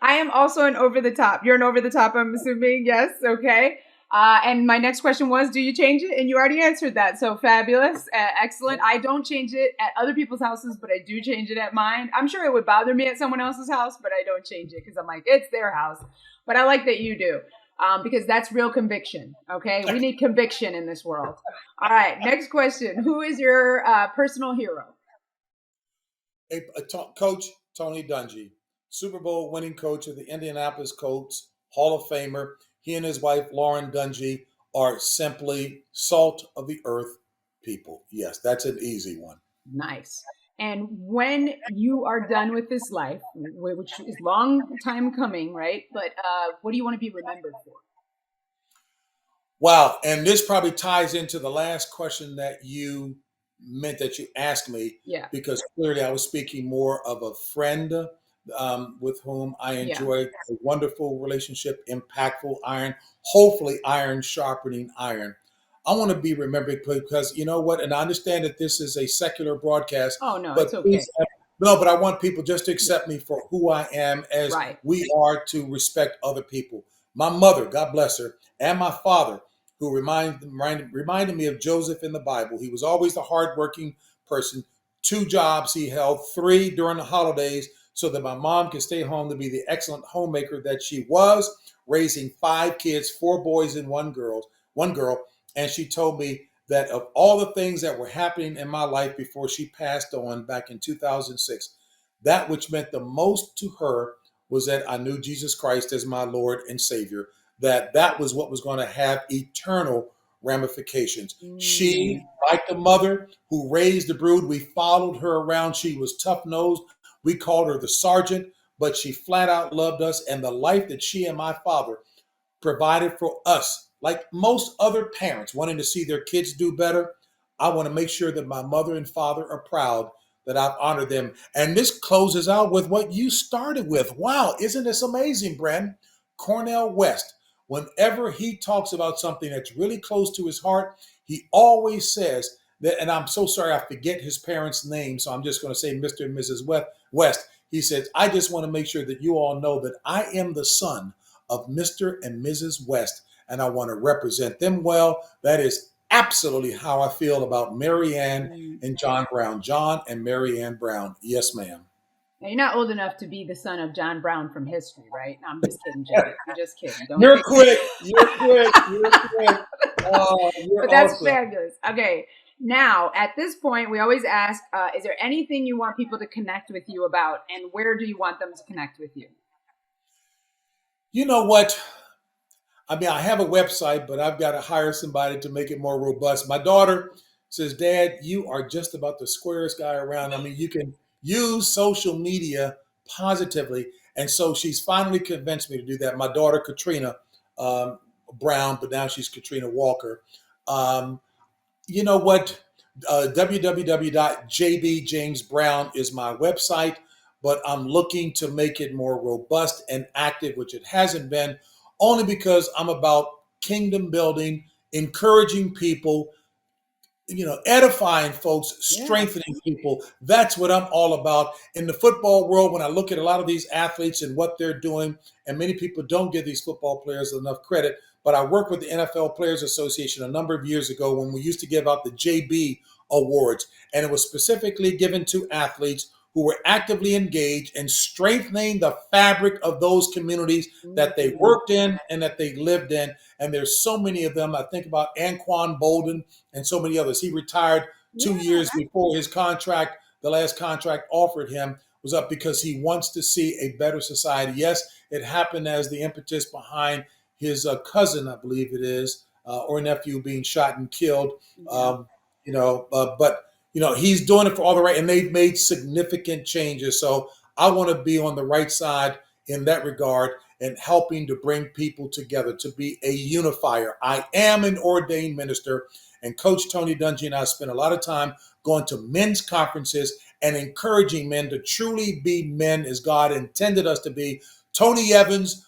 I am also an over the top. You're an over the top, I'm assuming. Yes. Okay. And my next question was, do you change it? And you already answered that. So fabulous. Excellent. I don't change it at other people's houses, but I do change it at mine. I'm sure it would bother me at someone else's house, but I don't change it because I'm like, it's their house. But I like that you do. Because that's real conviction. Okay. We need conviction in this world. All right. Next question. Who is your personal hero? Coach Tony Dungy, Super Bowl winning coach of the Indianapolis Colts, Hall of Famer. He and his wife, Lauren Dungy, are simply salt of the earth people. Yes, that's an easy one. Nice. And when you are done with this life, which is long time coming, right? But what do you want to be remembered for? Wow. And this probably ties into the last question that you meant that you asked me, Yeah. because clearly I was speaking more of a friend with whom I enjoy a wonderful relationship, impactful iron, hopefully iron sharpening iron. I want to be remembered because you know what, and I understand that this is a secular broadcast. Oh no, But it's okay. please, no, but I want people just to accept me for who I am, as we are to respect other people. My mother, God bless her, and my father, who reminded me of Joseph in the Bible. He was always the hardworking person. 2 jobs he held, 3 during the holidays, so that my mom could stay home to be the excellent homemaker that she was, raising 5 kids, 4 boys and 1 girl. And she told me that of all the things that were happening in my life before she passed on back in 2006, that which meant the most to her was that I knew Jesus Christ as my Lord and Savior, that was what was going to have eternal ramifications. She, like the mother who raised the brood, we followed her around. She was tough-nosed. We called her the sergeant, but she flat out loved us, and the life that she and my father provided for us, like most other parents wanting to see their kids do better, I want to make sure that my mother and father are proud that I've honored them. And this closes out with what you started with. Wow, isn't this amazing, Brent? Cornell West, whenever he talks about something that's really close to his heart, he always says that, and I'm so sorry I forget his parents' name, so I'm just going to say Mr. and Mrs. West. He says, I just want to make sure that you all know that I am the son of Mr. and Mrs. West, and I want to represent them well. That is absolutely how I feel about Mary Ann and John Brown. John and Mary Ann Brown. Yes, ma'am. Now, you're not old enough to be the son of John Brown from history, right? No, I'm just kidding, Jay. I'm just kidding. You're quick. You're quick. You're quick. Oh, but that's awesome. Fabulous. Okay. Now, at this point, we always ask, is there anything you want people to connect with you about, and where do you want them to connect with you? You know what? I mean, I have a website, but I've got to hire somebody to make it more robust. My daughter says, Dad, you are just about the squarest guy around. I mean, you can use social media positively. And so she's finally convinced me to do that. My daughter, Katrina Brown, but now she's Katrina Walker. You know what? www.jbjamesbrown is my website, but I'm looking to make it more robust and active, which it hasn't been, only because I'm about kingdom building, encouraging people, edifying folks, strengthening people. That's what I'm all about. In the football world, when I look at a lot of these athletes and what they're doing, and many people don't give these football players enough credit, but I worked with the NFL Players Association a number of years ago when we used to give out the JB Awards, and it was specifically given to athletes who were actively engaged in strengthening the fabric of those communities that they worked in and that they lived in. And there's so many of them. I think about Anquan Bolden and so many others. He retired 2 years before his contract, the last contract offered him, was up because he wants to see a better society. Yes, it happened as the impetus behind his cousin, I believe it is, or nephew being shot and killed. But he's doing it for all the right, and they've made significant changes. So I want to be on the right side in that regard and helping to bring people together, to be a unifier. I am an ordained minister, and Coach Tony Dungy and I spend a lot of time going to men's conferences and encouraging men to truly be men as God intended us to be. Tony Evans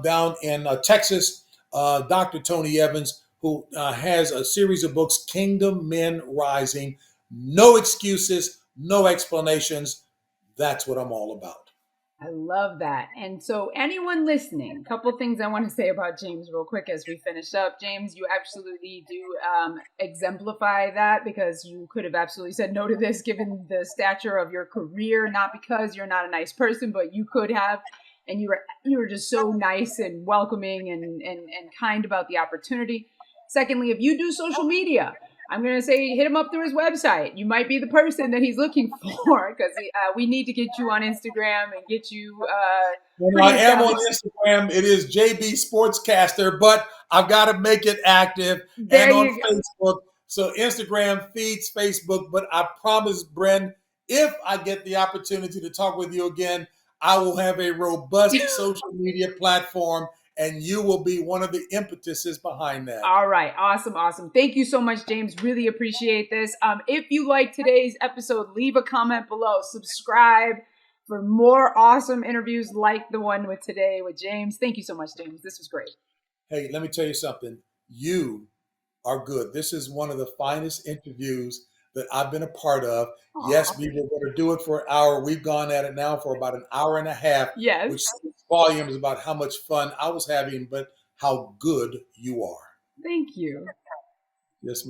down in Texas, Dr. Tony Evans, who has a series of books, Kingdom Men Rising. No excuses, no explanations. That's what I'm all about. I love that. And so, anyone listening, a couple things I want to say about James real quick as we finish up. James, you absolutely do exemplify that, because you could have absolutely said no to this given the stature of your career, not because you're not a nice person, but you could have. And you were just so nice and welcoming and kind about the opportunity. Secondly, if you do social media, I'm going to say hit him up through his website. You might be the person that he's looking for, because we need to get you on Instagram and get you. I am on Instagram. It is JB Sportscaster, but I've got to make it active and on Facebook. So Instagram feeds Facebook, but I promise, Bren, if I get the opportunity to talk with you again, I will have a robust social media platform, and you will be one of the impetuses behind that. All right. Awesome. Thank you so much, James. Really appreciate this. If you like today's episode, leave a comment below. Subscribe for more awesome interviews like the one with today with James. Thank you so much, James. This was great. Hey, let me tell you something. You are good. This is one of the finest interviews that I've been a part of. Aww. Yes, we were going to do it for an hour. We've gone at it now for about an hour and a half. Yes. Which speaks volumes about how much fun I was having, but how good you are. Thank you. Yes, ma'am.